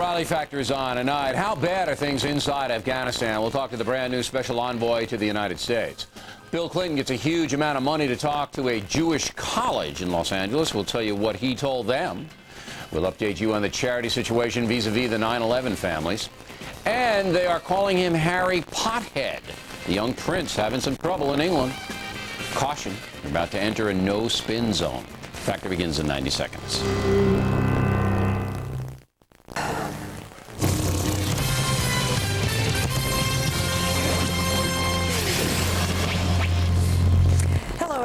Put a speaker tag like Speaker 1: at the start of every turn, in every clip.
Speaker 1: O'Reilly Factor is on tonight. How bad are things inside Afghanistan? We'll talk to the brand new special envoy to the United States. Bill Clinton gets a huge amount of money to talk to a Jewish college in Los Angeles. We'll tell you what he told them. We'll update you on the charity situation vis-a-vis the 9/11 families. And they are calling him Harry Pothead. The young prince having some trouble in England. Caution, you're about to enter a no-spin zone. Factor begins in 90 seconds.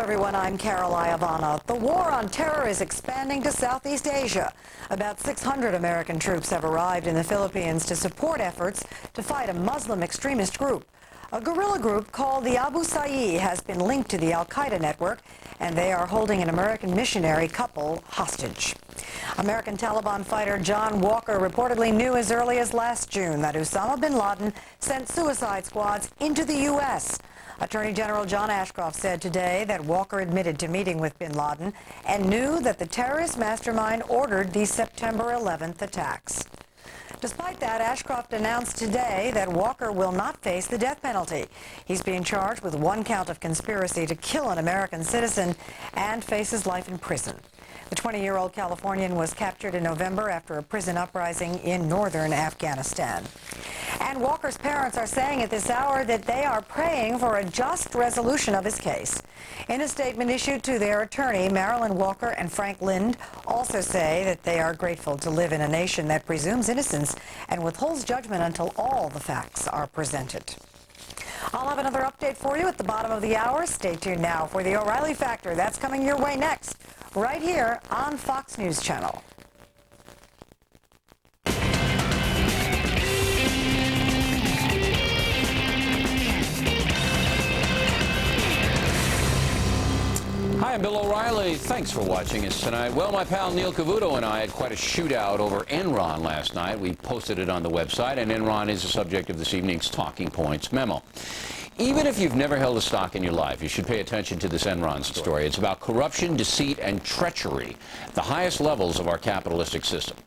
Speaker 2: Everyone, I'm Carol Iavana. The war on terror is expanding to Southeast Asia. About 600 American troops have arrived in the Philippines to support efforts to fight a Muslim extremist group. A guerrilla group called the Abu Sayyaf has been linked to the Al-Qaeda network, and they are holding an American missionary couple hostage. American Taliban fighter John Walker reportedly knew as early as last June that Osama bin Laden sent suicide squads into the U.S. Attorney General John Ashcroft said today that Walker admitted to meeting with bin Laden and knew that the terrorist mastermind ordered the September 11th attacks. Despite that, Ashcroft announced today that Walker will not face the death penalty. He's being charged with one count of conspiracy to kill an American citizen and faces life in prison. The 20-year-old Californian was captured in November after a prison uprising in northern Afghanistan. And Walker's parents are saying at this hour that they are praying for a just resolution of his case. In a statement issued to their attorney, Marilyn Walker and Frank Lind also say that they are grateful to live in a nation that presumes innocence and withholds judgment until all the facts are presented. I'll have another update for you at the bottom of the hour. Stay tuned now for the O'Reilly Factor. That's coming your way next, right here on Fox News Channel.
Speaker 1: Hi, I'm Bill O'Reilly. Thanks for watching us tonight. Well, my pal Neil Cavuto and I had quite a shootout over Enron last night. We posted it on the website, and Enron is the subject of this evening's Talking Points memo. Even if you've never held a stock in your life, you should pay attention to this Enron story. It's about corruption, deceit, and treachery at the highest levels of our capitalistic system.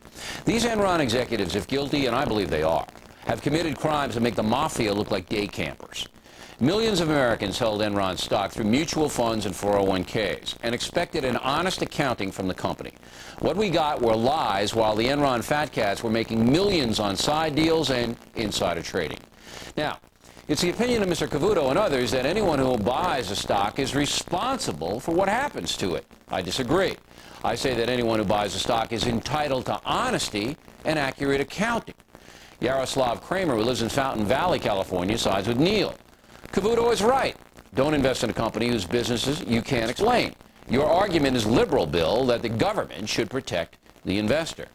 Speaker 1: These Enron executives, if guilty, and I believe they are, have committed crimes that make the mafia look like day campers. Millions of Americans held Enron stock through mutual funds and 401ks and expected an honest accounting from the company. What we got were lies, while the Enron fat cats were making millions on side deals and insider trading. Now, it's the opinion of Mr. Cavuto and others that anyone who buys a stock is responsible for what happens to it. I disagree. I say that anyone who buys a stock is entitled to honesty and accurate accounting. Yaroslav Kramer, who lives in Fountain Valley, California, sides with Neil. Cavuto is right. Don't invest in a company whose businesses you can't explain. Your argument is liberal, Bill, that the government should protect the investor.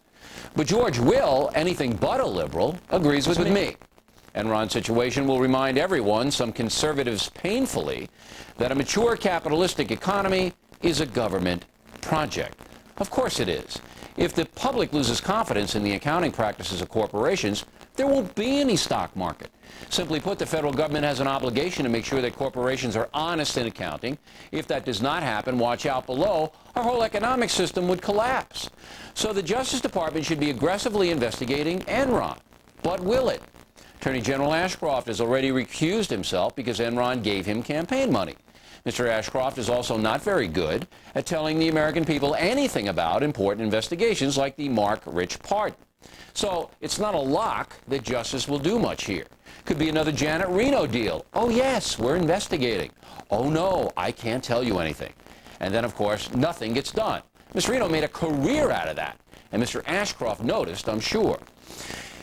Speaker 1: But George Will, anything but a liberal, agrees with me. Enron's situation will remind everyone, some conservatives painfully, that a mature capitalistic economy is a government project. Of course it is. If the public loses confidence in the accounting practices of corporations, there won't be any stock market. Simply put, the federal government has an obligation to make sure that corporations are honest in accounting. If that does not happen, watch out below, our whole economic system would collapse. So the Justice Department should be aggressively investigating Enron. But will it? Attorney General Ashcroft has already recused himself because Enron gave him campaign money. Mr. Ashcroft is also not very good at telling the American people anything about important investigations like the Mark Rich pardon. So it's not a lock that justice will do much here. Could be another Janet Reno deal. Oh, yes, we're investigating. Oh, no, I can't tell you anything. And then, of course, nothing gets done. Ms. Reno made a career out of that. And Mr. Ashcroft noticed, I'm sure.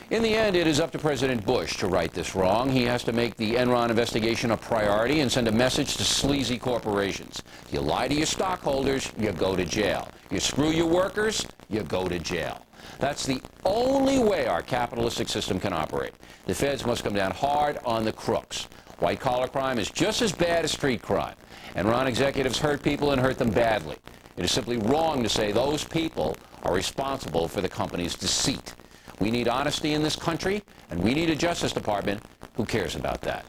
Speaker 1: In the end, it is up to President Bush to right this wrong. He has to make the Enron investigation a priority and send a message to sleazy corporations. You lie to your stockholders, you go to jail. You screw your workers, you go to jail. That's the only way our capitalistic system can operate. The feds must come down hard on the crooks. White-collar crime is just as bad as street crime. Enron executives hurt people and hurt them badly. It is simply wrong to say those people are responsible for the company's deceit. We need honesty in this country, and we need a Justice Department who cares about that.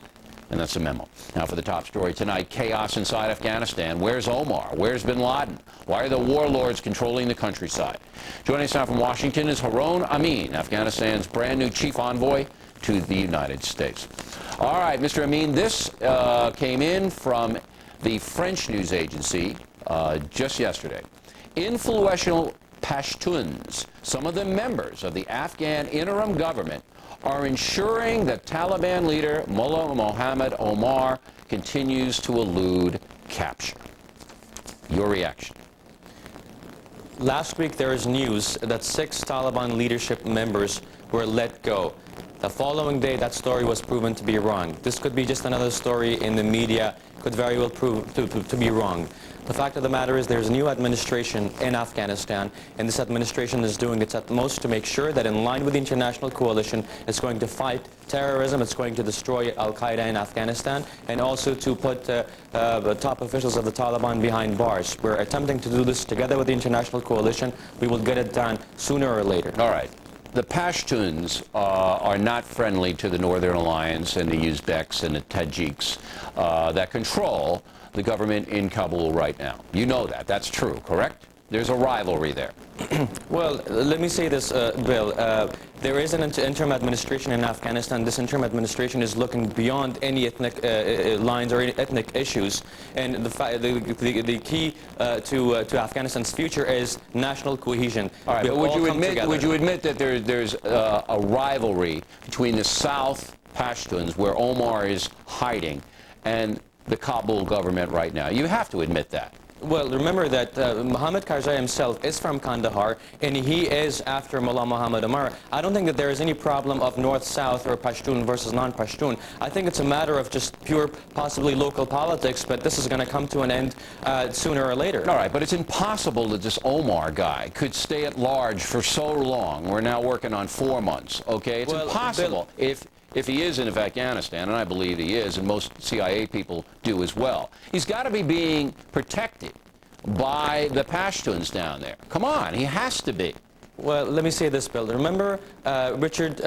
Speaker 1: And that's the memo. Now for the top story tonight, chaos inside Afghanistan. Where's Omar? Where's bin Laden? Why are the warlords controlling the countryside? Joining us now from Washington is Haroon Amin, Afghanistan's brand new chief envoy to the United States. All right, Mr. Amin, this came in from the French news agency just yesterday. Influential Pashtuns, some of the members of the Afghan interim government, are ensuring that Taliban leader Mullah Mohammed Omar continues to elude capture. Your reaction?
Speaker 3: Last week there is news that 6 Taliban leadership members were let go. The following day that story was proven to be wrong. This could be just another story in the media, could very well prove to be wrong. The fact of the matter is there's a new administration in Afghanistan, and this administration is doing its utmost to make sure that in line with the international coalition, it's going to fight terrorism, it's going to destroy Al-Qaeda in Afghanistan, and also to put the top officials of the Taliban behind bars. We're attempting to do this together with the international coalition. We will get it done sooner or later.
Speaker 1: All right. The Pashtuns are not friendly to the Northern Alliance and the Uzbeks and the Tajiks that control the government in Kabul right now. You know that. That's true, correct? There's a rivalry there.
Speaker 3: Well, let me say this, Bill. There is an interim administration in Afghanistan. This interim administration is looking beyond any ethnic lines or any ethnic issues. And the key to Afghanistan's future is national cohesion.
Speaker 1: All right, but would you admit that there's a rivalry between the South Pashtuns, where Omar is hiding, and the Kabul government right now? You have to admit that.
Speaker 3: Well, remember that Mohammad Karzai himself is from Kandahar, and he is after Mullah Mohammed Omar. I don't think that there is any problem of North-South or Pashtun versus non-Pashtun. I think it's a matter of just pure, possibly local politics, but this is going to come to an end sooner or later.
Speaker 1: All right, but it's impossible that this Omar guy could stay at large for so long. We're now working on 4 months, okay? It's impossible. If he is in Afghanistan, and I believe he is, and most CIA people do as well, he's got to be being protected by the Pashtuns down there. Come on, he has to be.
Speaker 3: Well, let me say this, Bill. Remember Richard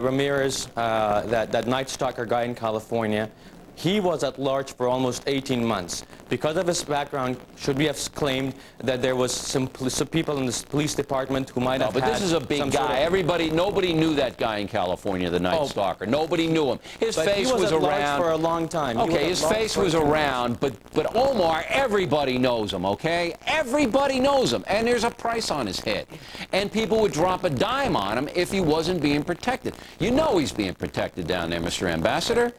Speaker 3: Ramirez, that Night Stalker guy in California? He was at large for almost 18 months. Because of his background, should we have claimed that there was some people in the police department who might have
Speaker 1: but this is a big guy. Nobody knew that guy in California, the Night Stalker. Nobody knew him. His face was around
Speaker 3: for a long time.
Speaker 1: Okay, his face was around, but Omar, everybody knows him, okay? Everybody knows him, and there's a price on his head. And people would drop a dime on him if he wasn't being protected. You know he's being protected down there, Mr. Ambassador.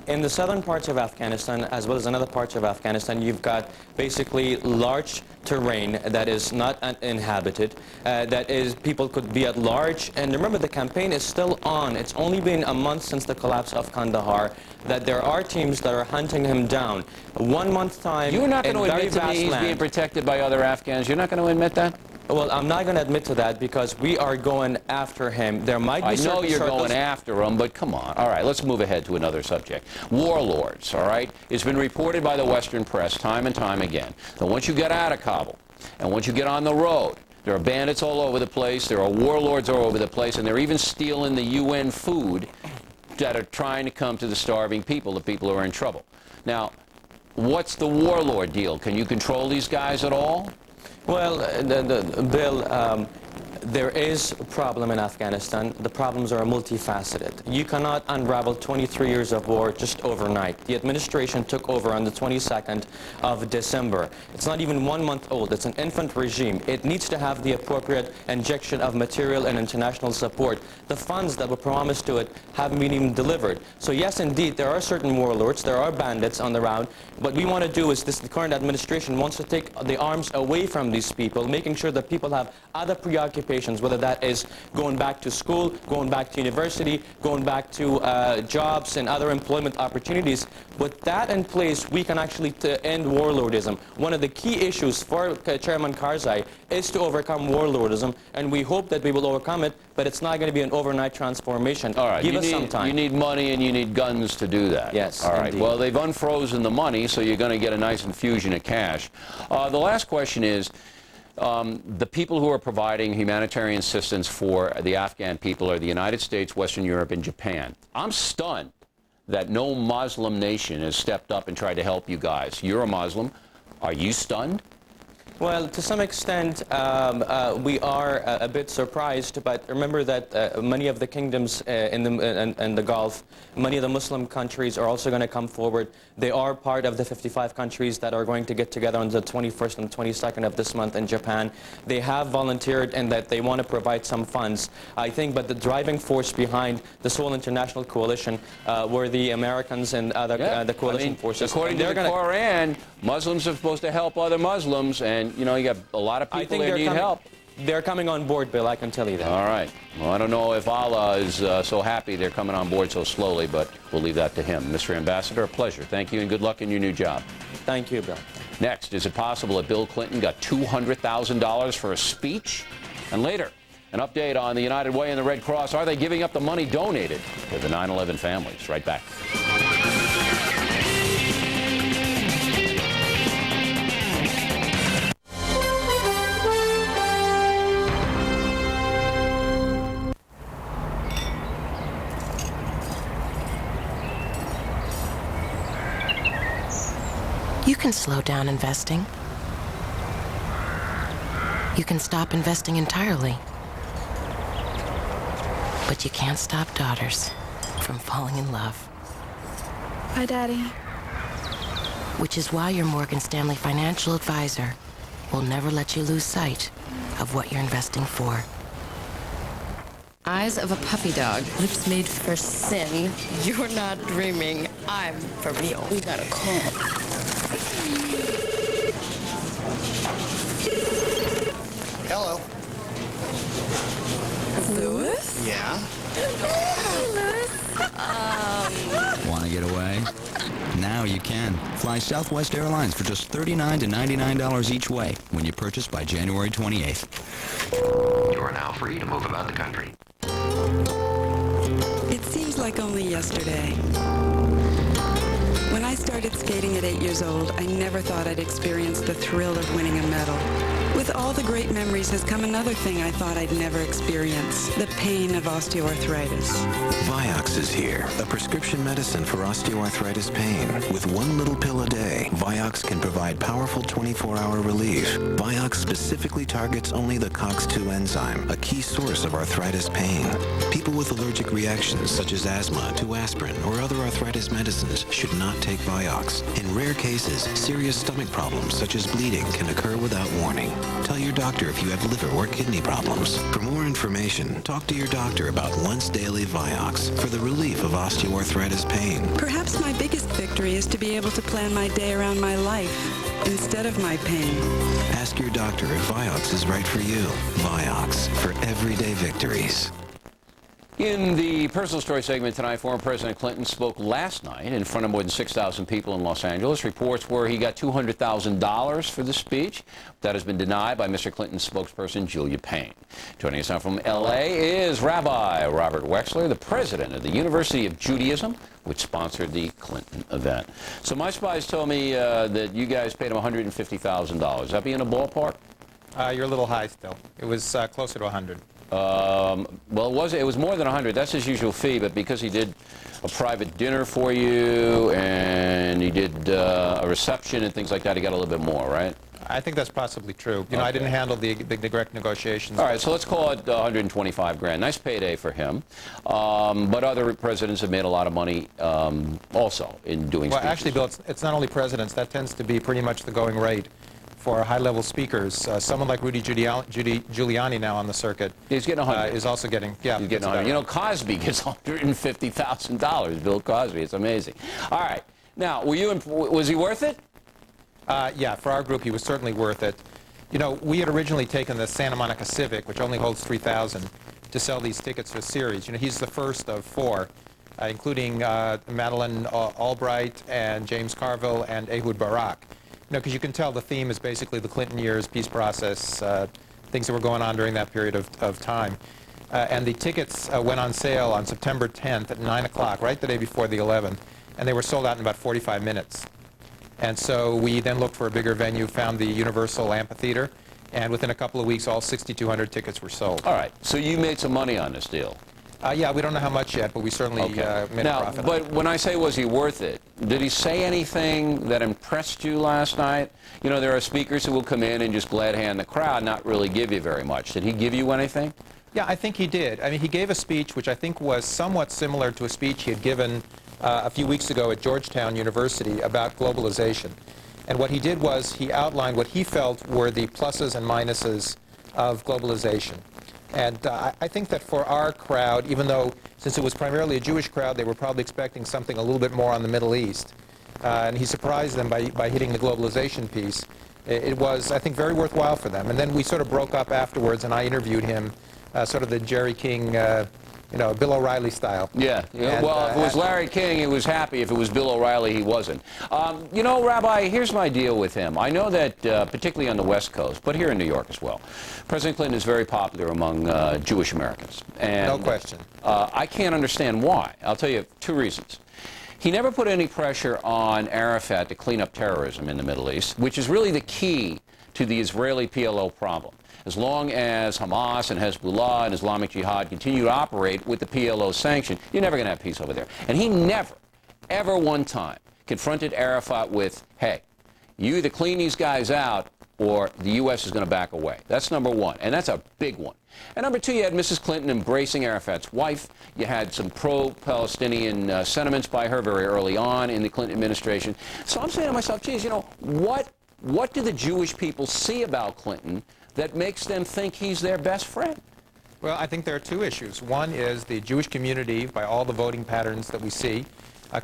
Speaker 3: In the southern parts of Afghanistan, as well as in other parts of Afghanistan, you've got basically large terrain that is not inhabited, that is, people could be at large. And remember, the campaign is still on. It's only been a month since the collapse of Kandahar that there are teams that are hunting him down. 1 month time.
Speaker 1: You're not going to admit to me he's being protected by other Afghans? You're not going to admit that?
Speaker 3: Well, I'm not going to admit to that because we are going after him. There might be
Speaker 1: I know you're going after him, but come on. All right, let's move ahead to another subject. Warlords, all right? It's been reported by the Western press time and time again that once you get out of Kabul and once you get on the road, there are bandits all over the place, there are warlords all over the place, and they're even stealing the UN food that are trying to come to the starving people, the people who are in trouble. Now, what's the warlord deal? Can you control these guys at all?
Speaker 3: Well, Bill, there is a problem in Afghanistan. The problems are multifaceted. You cannot unravel 23 years of war just overnight. The administration took over on the 22nd of December. It's not even 1 month old. It's an infant regime. It needs to have the appropriate injection of material and international support. The funds that were promised to it haven't been even delivered. So yes, indeed, there are certain warlords, there are bandits on the round. What we want to do is the current administration wants to take the arms away from these people, making sure that people have other preoccupations, whether that is going back to school, going back to university, going back to jobs and other employment opportunities. With that in place, we can actually end warlordism. One of the key issues for Chairman Karzai is to overcome warlordism, and we hope that we will overcome it, but it's not going to be an overnight transformation.
Speaker 1: All right,
Speaker 3: give us some time.
Speaker 1: You need money and you need guns to do that.
Speaker 3: Yes,
Speaker 1: all right.
Speaker 3: indeed.
Speaker 1: Well, they've unfrozen the money, so you're going to get a nice infusion of cash. The last question is, the people who are providing humanitarian assistance for the Afghan people are the United States, Western Europe, and Japan. I'm stunned that no Muslim nation has stepped up and tried to help you guys. You're a Muslim. Are you stunned?
Speaker 3: Well, to some extent, we are a bit surprised, but remember that many of the kingdoms in the Gulf, many of the Muslim countries are also going to come forward. They are part of the 55 countries that are going to get together on the 21st and 22nd of this month in Japan. They have volunteered and that they want to provide some funds, I think, but the driving force behind this whole international coalition were the Americans and the coalition forces.
Speaker 1: According to the Quran, Muslims are supposed to help other Muslims, and you know, you got a lot of people that need help.
Speaker 3: They're coming on board, Bill, I can tell you that.
Speaker 1: All right. Well, I don't know if Allah is so happy they're coming on board so slowly, but we'll leave that to him. Mr. Ambassador, a pleasure. Thank you, and good luck in your new job.
Speaker 3: Thank you, Bill.
Speaker 1: Next, is it possible that Bill Clinton got $200,000 for a speech? And later, an update on the United Way and the Red Cross. Are they giving up the money donated to the 9/11 families? Right back.
Speaker 4: You can slow down investing. You can stop investing entirely. But you can't stop daughters from falling in love.
Speaker 5: Hi, Daddy.
Speaker 4: Which is why your Morgan Stanley financial advisor will never let you lose sight of what you're investing for.
Speaker 5: Eyes of a puppy dog, lips made for sin. You're not dreaming. I'm for real. We got a call.
Speaker 6: Hello.
Speaker 5: Louis?
Speaker 6: Yeah?
Speaker 7: Want to get away? Now you can. Fly Southwest Airlines for just $39 to $99 each way when you purchase by January 28th.
Speaker 8: You are now free to move about the country.
Speaker 9: It seems like only yesterday. When I started skating at 8 years old, I never thought I'd experience the thrill of winning a medal. With all the great memories has come another thing I thought I'd never experience, the pain of osteoarthritis.
Speaker 10: Vioxx is here, a prescription medicine for osteoarthritis pain. With one little pill a day, Vioxx can provide powerful 24-hour relief. Vioxx specifically targets only the COX-2 enzyme, a key source of arthritis pain. People with allergic reactions such as asthma to aspirin or other arthritis medicines should not take Vioxx. In rare cases, serious stomach problems such as bleeding can occur without warning. Tell your doctor if you have liver or kidney problems. For more information, talk to your doctor about once daily Vioxx for the relief of osteoarthritis pain.
Speaker 9: Perhaps my biggest victory is to be able to plan my day around my life instead of my pain.
Speaker 10: Ask your doctor if Vioxx is right for you. Vioxx for everyday victories.
Speaker 1: In the personal story segment tonight, former President Clinton spoke last night in front of more than 6,000 people in Los Angeles. Reports were he got $200,000 for the speech. That has been denied by Mr. Clinton's spokesperson, Julia Payne. Joining us now from L.A. is Rabbi Robert Wexler, the president of the University of Judaism, which sponsored the Clinton event. So my spies told me that you guys paid him $150,000. Is that be in a ballpark?
Speaker 11: You're a little high still. It was closer to 100.
Speaker 1: Well, it was more than 100. That's his usual fee, but because he did a private dinner for you and he did a reception and things like that, he got a little bit more, right?
Speaker 11: I think that's possibly true. You know, I didn't handle the direct negotiations.
Speaker 1: All right, so let's call it 125 grand. Nice payday for him. But other presidents have made a lot of money also in doing
Speaker 11: Well,
Speaker 1: speeches.
Speaker 11: actually, Bill, it's not only presidents. That tends to be pretty much the going rate for high-level speakers. Someone like Rudy Giuliani now on the circuit.
Speaker 1: He's getting 100.
Speaker 11: Is also getting, yeah.
Speaker 1: He's getting 100. You know, Cosby gets $150,000. Bill Cosby. It's amazing. All right. Now, was he worth it?
Speaker 11: Yeah, for our group, he was certainly worth it. You know, we had originally taken the Santa Monica Civic, which only holds 3,000, to sell these tickets for a series. You know, he's the first of four, including Madeleine Albright and James Carville and Ehud Barak. You know, because you can tell the theme is basically the Clinton years, peace process, things that were going on during that period of time. And the tickets went on sale on September 10th at 9 o'clock, right the day before the 11th, and they were sold out in about 45 minutes. And so we then looked for a bigger venue, found the Universal Amphitheater, and within a couple of weeks, all 6,200 tickets were sold.
Speaker 1: All right. So you made some money on this deal.
Speaker 11: Yeah, we don't know how much yet, but we certainly made a
Speaker 1: Now,
Speaker 11: profit.
Speaker 1: but when I say was he worth it, did he say anything that impressed you last night? You know, there are speakers who will come in and just glad hand the crowd, not really give you very much. Did he give you anything?
Speaker 11: Yeah, I think he did. I mean, he gave a speech which I think was somewhat similar to a speech he had given a few weeks ago at Georgetown University about globalization. And what he did was he outlined what he felt were the pluses and minuses of globalization. And I think that for our crowd, even though since it was primarily a Jewish crowd, they were probably expecting something a little bit more on the Middle East. And he surprised them by hitting the globalization piece. It was, I think, very worthwhile for them. And then we sort of broke up afterwards, and I interviewed him, sort of the Jerry King, Bill O'Reilly style.
Speaker 1: Yeah.
Speaker 11: And,
Speaker 1: well, if it was Larry King, he was happy. If it was Bill O'Reilly, he wasn't. You know, Rabbi, here's my deal with him. I know that, particularly on the West Coast, but here in New York as well, President Clinton is very popular among Jewish Americans. And,
Speaker 11: no question.
Speaker 1: I can't understand why. I'll tell you 2 reasons. He never put any pressure on Arafat to clean up terrorism in the Middle East, which is really the key to the Israeli PLO problem. As long as Hamas and Hezbollah and Islamic Jihad continue to operate with the PLO sanction, you're never going to have peace over there. And he never, ever one time confronted Arafat with, hey, you either clean these guys out or the U.S. is going to back away. That's number one, and that's a big one. And number 2, you had Mrs. Clinton embracing Arafat's wife. You had some pro-Palestinian sentiments by her very early on in the Clinton administration. So I'm saying to myself, geez, you know, what do the Jewish people see about Clinton that makes them think he's their best friend?
Speaker 11: Well, I think there are 2 issues. One is the Jewish community, by all the voting patterns that we see,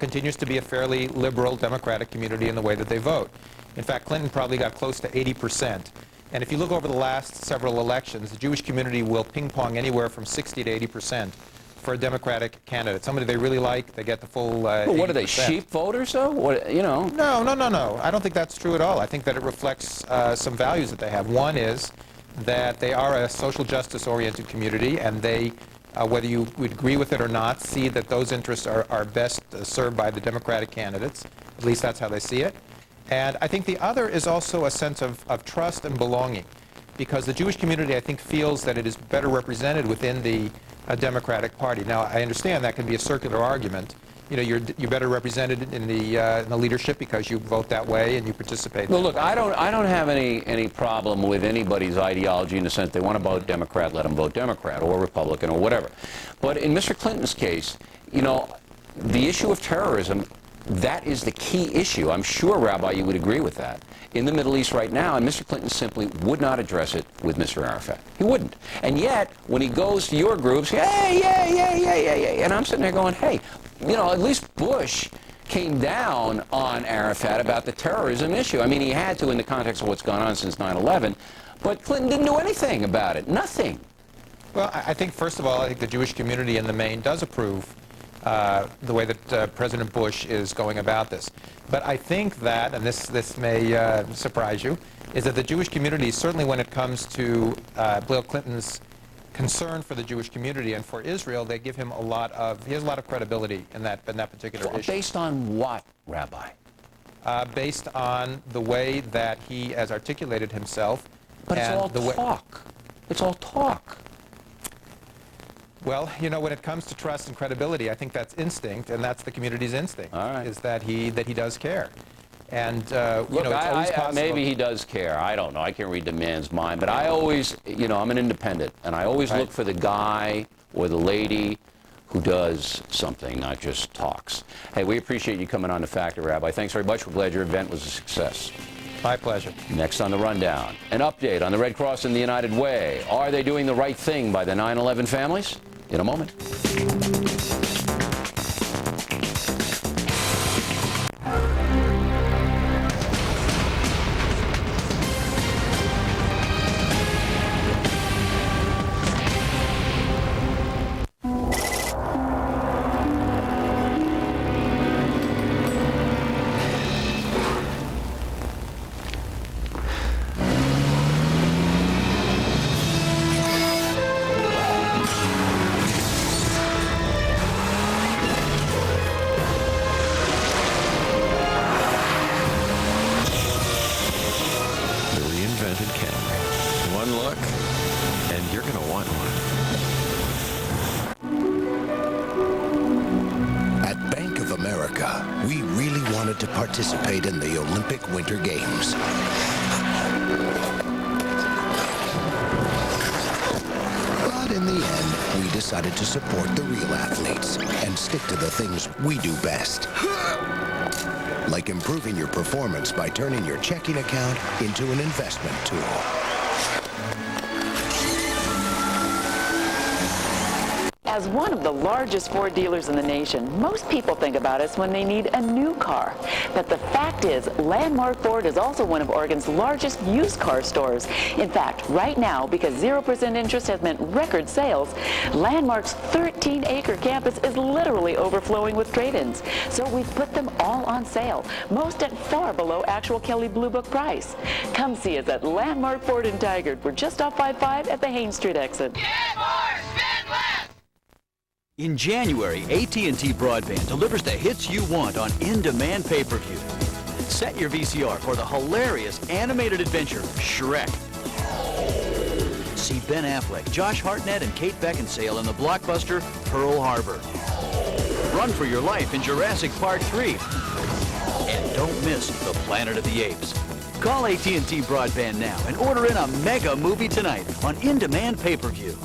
Speaker 11: continues to be a fairly liberal democratic community in the way that they vote. In fact, Clinton probably got close to 80%. And if you look over the last several elections, the Jewish community will ping-pong anywhere from 60 to 80% for a Democratic candidate. Somebody they really like, they get the full 80%.
Speaker 1: Well, what are they, sheep voters, though? What, you know?
Speaker 11: No. I don't think that's true at all. I think that it reflects some values that they have. One is that they are a social justice-oriented community, and they, whether you would agree with it or not, see that those interests are best served by the Democratic candidates. At least that's how they see it. And I think the other is also a sense of trust and belonging, because the Jewish community, I think, feels that it is better represented within the Democratic Party. Now, I understand that can be a circular argument. You know, you're better represented in the leadership because you vote that way and you participate.
Speaker 1: Well, look, I don't have any problem with anybody's ideology in the sense they want to vote Democrat, let them vote Democrat or Republican or whatever. But in Mr. Clinton's case, you know, the issue of terrorism, that is the key issue. I'm sure, Rabbi, you would agree with that. In the Middle East right now, and Mr. Clinton simply would not address it with Mr. Arafat. He wouldn't. And yet, when he goes to your groups, hey, yeah, and I'm sitting there going, hey, you know, at least Bush came down on Arafat about the terrorism issue. I mean, he had to in the context of what's gone on since 9/11, but Clinton didn't do anything about it. Nothing.
Speaker 11: Well, I think, first of all, I think the Jewish community in the main does approve the way that President Bush is going about this. But I think that, and this may surprise you, is that the Jewish community, certainly when it comes to Bill Clinton's concern for the Jewish community and for Israel, they give him he has a lot of credibility in that particular issue.
Speaker 1: Based on what, Rabbi?
Speaker 11: Based on the way that he has articulated himself.
Speaker 1: But it's all talk. It's all talk.
Speaker 11: Well, you know, when it comes to trust and credibility, I think that's instinct, and that's the community's instinct, is that he does care. And,
Speaker 1: Look,
Speaker 11: you know, it's always possible.
Speaker 1: maybe he does care. I don't know. I can't read the man's mind. But I always, you know, I'm an independent, and I always look for the guy or the lady who does something, not just talks. Hey, we appreciate you coming on The Factor, Rabbi. Thanks very much. We're glad your event was a success.
Speaker 11: My pleasure.
Speaker 1: Next on The Rundown, an update on the Red Cross and the United Way. Are they doing the right thing by the 9/11 families? In a moment.
Speaker 12: participate in the Olympic Winter Games. But in the end, we decided to support the real athletes and stick to the things we do best. Like improving your performance by turning your checking account into an investment tool.
Speaker 13: As one of the largest Ford dealers in the nation, most people think about us when they need a new car. But the fact is, Landmark Ford is also one of Oregon's largest used car stores. In fact, right now, because 0% interest has meant record sales, Landmark's 13-acre campus is literally overflowing with trade-ins. So we've put them all on sale, most at far below actual Kelley Blue Book price. Come see us at Landmark Ford in Tigard. We're just off 55 at the Haines Street exit.
Speaker 14: Get more, spend less! In January, AT&T Broadband delivers the hits you want on in-demand pay-per-view. Set your VCR for the hilarious animated adventure, Shrek. See Ben Affleck, Josh Hartnett, and Kate Beckinsale in the blockbuster Pearl Harbor. Run for your life in Jurassic Park 3. And don't miss the Planet of the Apes. Call AT&T Broadband now and order in a mega movie tonight on in-demand pay-per-view.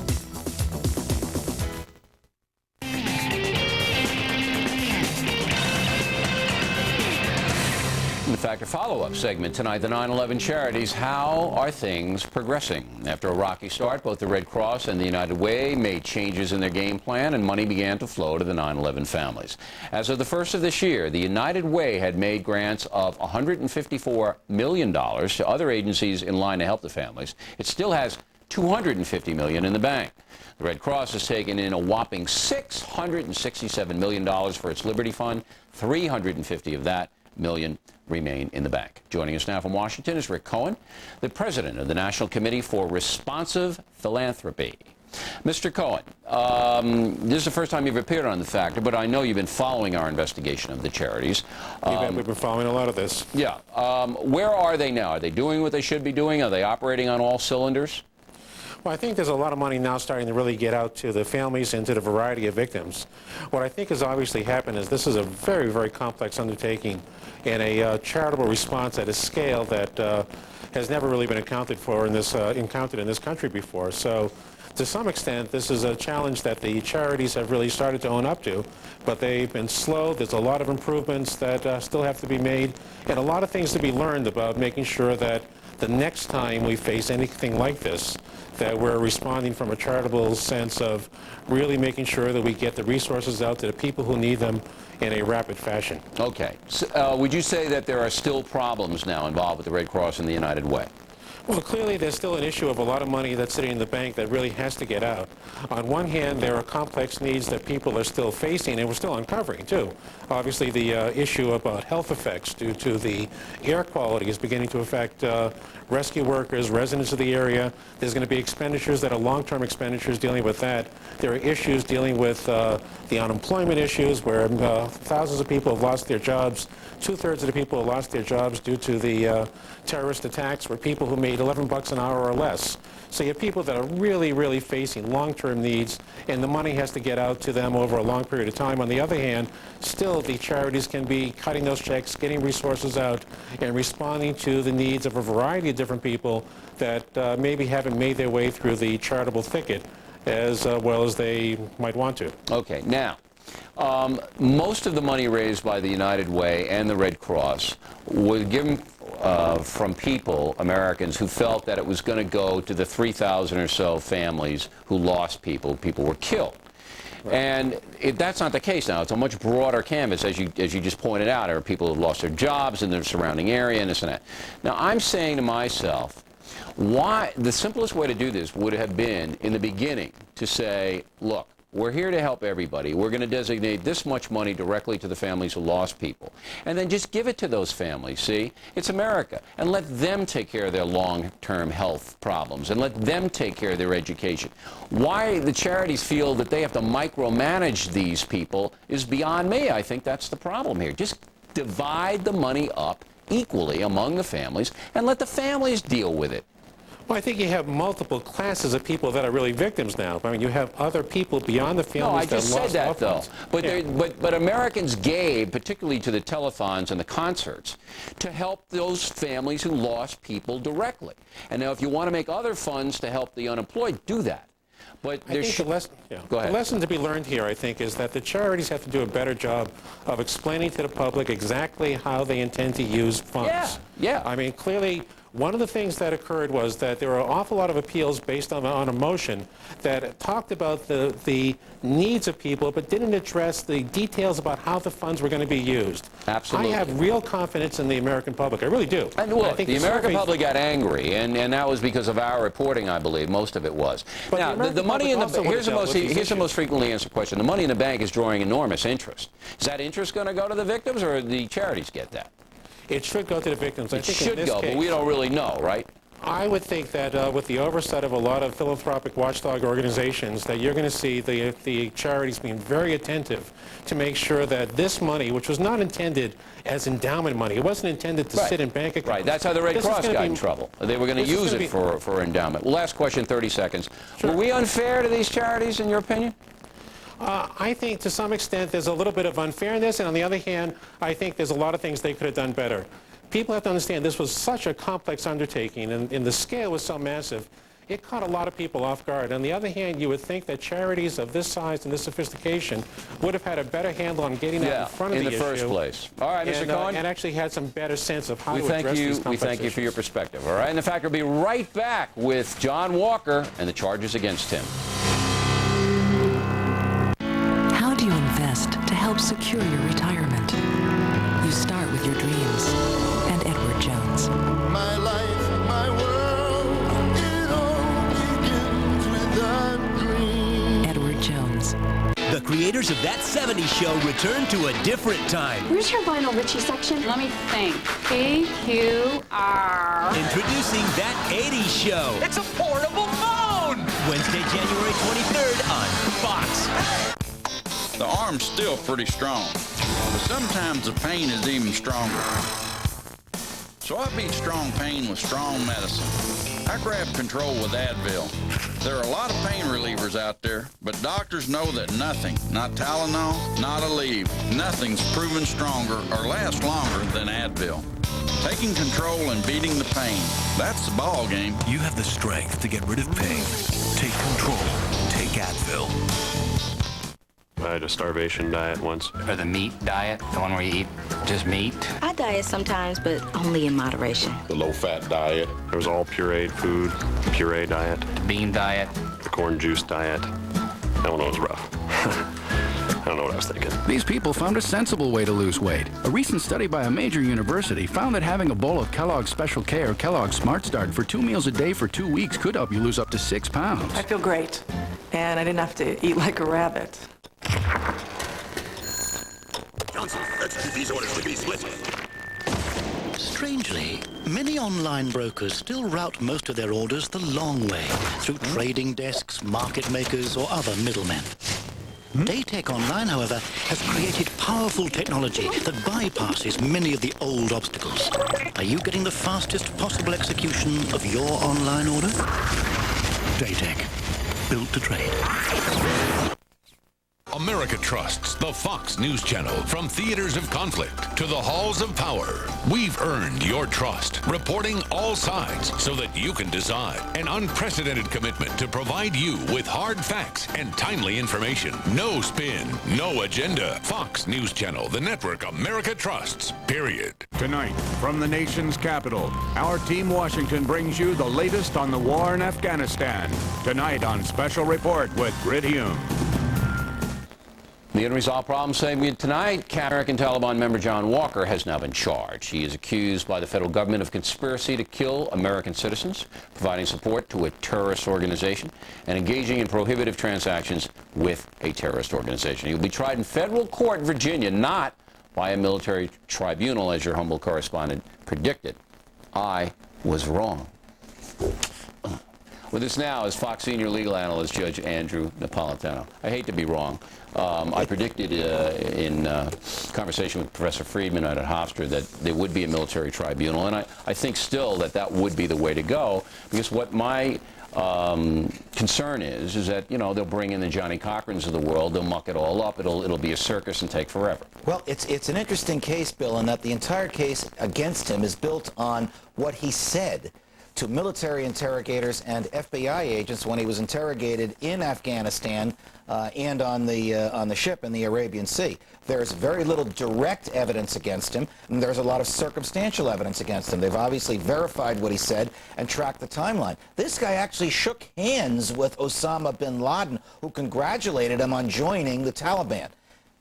Speaker 1: In fact, a follow-up segment tonight, the 9/11 charities. How are things progressing? After a rocky start, both the Red Cross and the United Way made changes in their game plan, and money began to flow to the 9/11 families. As of the first of this year, the United Way had made grants of $154 million to other agencies in line to help the families. It still has $250 million in the bank. The Red Cross has taken in a whopping $667 million for its Liberty Fund. $350 of that million remain in the bank. Joining us now from Washington is Rick Cohen, the president of the National Committee for Responsive Philanthropy. Mr. Cohen, this is the first time you've appeared on The Factor, but I know you've been following our investigation of the charities.
Speaker 15: We've been following a lot of this.
Speaker 1: Yeah. Where are they now? Are they doing what they should be doing? Are they operating on all cylinders?
Speaker 15: Well, I think there's a lot of money now starting to really get out to the families and to the variety of victims. What I think has obviously happened is this is a very, very complex undertaking and a charitable response at a scale that has never really been encountered in this country before. So to some extent, this is a challenge that the charities have really started to own up to, but they've been slow. There's a lot of improvements that still have to be made, and a lot of things to be learned about making sure that the next time we face anything like this, that we're responding from a charitable sense of really making sure that we get the resources out to the people who need them in a rapid fashion.
Speaker 1: Okay. So, would you say that there are still problems now involved with the Red Cross and the United Way?
Speaker 15: Well, clearly there's still an issue of a lot of money that's sitting in the bank that really has to get out. On one hand, there are complex needs that people are still facing, and we're still uncovering, too. Obviously, the issue about health effects due to the air quality is beginning to affect rescue workers, residents of the area. There's going to be expenditures that are long-term expenditures dealing with that. There are issues dealing with the unemployment issues where thousands of people have lost their jobs. Two-thirds of the people have lost their jobs due to the terrorist attacks were people who made $11 an hour or less. So you have people that are really, really facing long-term needs, and the money has to get out to them over a long period of time. On the other hand, still the charities can be cutting those checks, getting resources out, and responding to the needs of a variety of different people that maybe haven't made their way through the charitable thicket as well as they might want to.
Speaker 1: Okay. Now, most of the money raised by the United Way and the Red Cross was given from people, Americans, who felt that it was going to go to the 3,000 or so families who lost people were killed. Right. And that's not the case now. It's a much broader canvas, as you just pointed out. There are people who have lost their jobs in their surrounding area and this and that. Now, I'm saying to myself, why the simplest way to do this would have been, in the beginning, to say, look, we're here to help everybody. We're going to designate this much money directly to the families who lost people. And then just give it to those families, see? It's America. And let them take care of their long-term health problems. And let them take care of their education. Why the charities feel that they have to micromanage these people is beyond me. I think that's the problem here. Just divide the money up equally among the families and let the families deal with it.
Speaker 15: Well, I think you have multiple classes of people that are really victims now. I mean, you have other people beyond the families
Speaker 1: No, I
Speaker 15: that
Speaker 1: just
Speaker 15: lost
Speaker 1: said that,
Speaker 15: loved
Speaker 1: though.
Speaker 15: ones.
Speaker 1: But,
Speaker 15: Yeah.
Speaker 1: but Americans gave, particularly to the telethons and the concerts, to help those families who lost people directly. And now, if you want to make other funds to help the unemployed, do that. But
Speaker 15: I think
Speaker 1: Go ahead.
Speaker 15: the lesson to be learned here, I think, is that the charities have to do a better job of explaining to the public exactly how they intend to use funds.
Speaker 1: Yeah.
Speaker 15: I mean, clearly, one of the things that occurred was that there were an awful lot of appeals based on emotion that talked about the needs of people but didn't address the details about how the funds were going to be used.
Speaker 1: Absolutely.
Speaker 15: I have real confidence in the American public. I really do.
Speaker 1: And look, the American public got angry, and that was because of our reporting, I believe. Most of it was.
Speaker 15: But
Speaker 1: now, the money in the here's the most frequently answered question. The money in the bank is drawing enormous interest. Is that interest going to go to the victims, or the charities get that?
Speaker 15: It should go to the victims.
Speaker 1: It should go, but we don't really know, right?
Speaker 15: I would think that with the oversight of a lot of philanthropic watchdog organizations, that you're going to see the charities being very attentive to make sure that this money, which was not intended as endowment money, it wasn't intended to sit in bank accounts.
Speaker 1: Right, that's how the Red Cross got in trouble. They were going to use it for endowment. Well, last question, 30 seconds.
Speaker 15: Sure.
Speaker 1: Were we unfair to these charities, in your opinion?
Speaker 15: I think to some extent there's a little bit of unfairness, and on the other hand, I think there's a lot of things they could have done better. People have to understand this was such a complex undertaking, and the scale was so massive, it caught a lot of people off guard. On the other hand, you would think that charities of this size and this sophistication would have had a better handle on getting out in front of the issue.
Speaker 1: in the first place. All right, Mr. Cohen.
Speaker 15: And actually had some better sense of how to address these complex
Speaker 1: We thank you for your perspective, all right? And in fact, we'll be right back with John Walker and the charges against him.
Speaker 16: How do you invest to help secure your retirement? You start with your dreams. And Edward Jones.
Speaker 17: My life, my world, it all begins with a dream.
Speaker 16: Edward Jones.
Speaker 18: The creators of That 70s Show return to a different time.
Speaker 19: Where's your Lionel Richie section? Let me think. PQR.
Speaker 18: Introducing That 80s Show.
Speaker 17: It's a portable phone!
Speaker 18: Wednesday, January 23rd on Fox.
Speaker 20: The arm's still pretty strong, but sometimes the pain is even stronger. So I beat strong pain with strong medicine. I grab control with Advil. There are a lot of pain relievers out there, but doctors know that nothing, not Tylenol, not Aleve, nothing's proven stronger or lasts longer than Advil. Taking control and beating the pain, that's the ball game.
Speaker 21: You have the strength to get rid of pain. Take control. Take Advil.
Speaker 22: I had a starvation diet once.
Speaker 23: Or the meat diet, the one where you eat just meat.
Speaker 24: I diet sometimes, but only in moderation.
Speaker 22: The low-fat diet. It was all pureed food, puree diet.
Speaker 23: The bean diet.
Speaker 22: The corn juice diet. That one was rough. I don't know what I was thinking.
Speaker 25: These people found a sensible way to lose weight. A recent study by a major university found that having a bowl of Kellogg's Special K or Kellogg's Smart Start for 2 meals a day for 2 weeks could help you lose up to 6 pounds.
Speaker 26: I feel great, and I didn't have to eat like a rabbit.
Speaker 27: Johnson, execute these orders to be split. Strangely, many online brokers still route most of their orders the long way, through trading desks, market makers, or other middlemen. Daytech Online, however, has created powerful technology that bypasses many of the old obstacles. Are you getting the fastest possible execution of your online order? Daytech, built to trade.
Speaker 28: America trusts the Fox News Channel. From theaters of conflict to the halls of power, we've earned your trust, reporting all sides so that you can decide. An unprecedented commitment to provide you with hard facts and timely information. No spin, no agenda. Fox News Channel, the network America trusts, period.
Speaker 29: Tonight, from the nation's capital, our Team Washington brings you the latest on the war in Afghanistan. Tonight on Special Report with Grit Hume.
Speaker 1: The unresolved problem segment tonight, American Taliban member John Walker has now been charged. He is accused by the federal government of conspiracy to kill American citizens, providing support to a terrorist organization, and engaging in prohibitive transactions with a terrorist organization. He will be tried in federal court in Virginia, not by a military tribunal, as your humble correspondent predicted. I was wrong. With us now is Fox Senior Legal Analyst Judge Andrew Napolitano. I hate to be wrong. I predicted in conversation with Professor Friedman out at Hofstra that there would be a military tribunal, and I think still that would be the way to go, because what my concern is that, you know, they'll bring in the Johnny Cochrans of the world, they'll muck it all up, it'll be a circus and take forever.
Speaker 2: Well, it's an interesting case, Bill, in that the entire case against him is built on what he said to military interrogators and FBI agents when he was interrogated in Afghanistan and on the ship in the Arabian Sea. There's very little direct evidence against him, and there's a lot of circumstantial evidence against him. They've obviously verified what he said and tracked the timeline. This guy actually shook hands with Osama bin Laden, who congratulated him on joining the Taliban.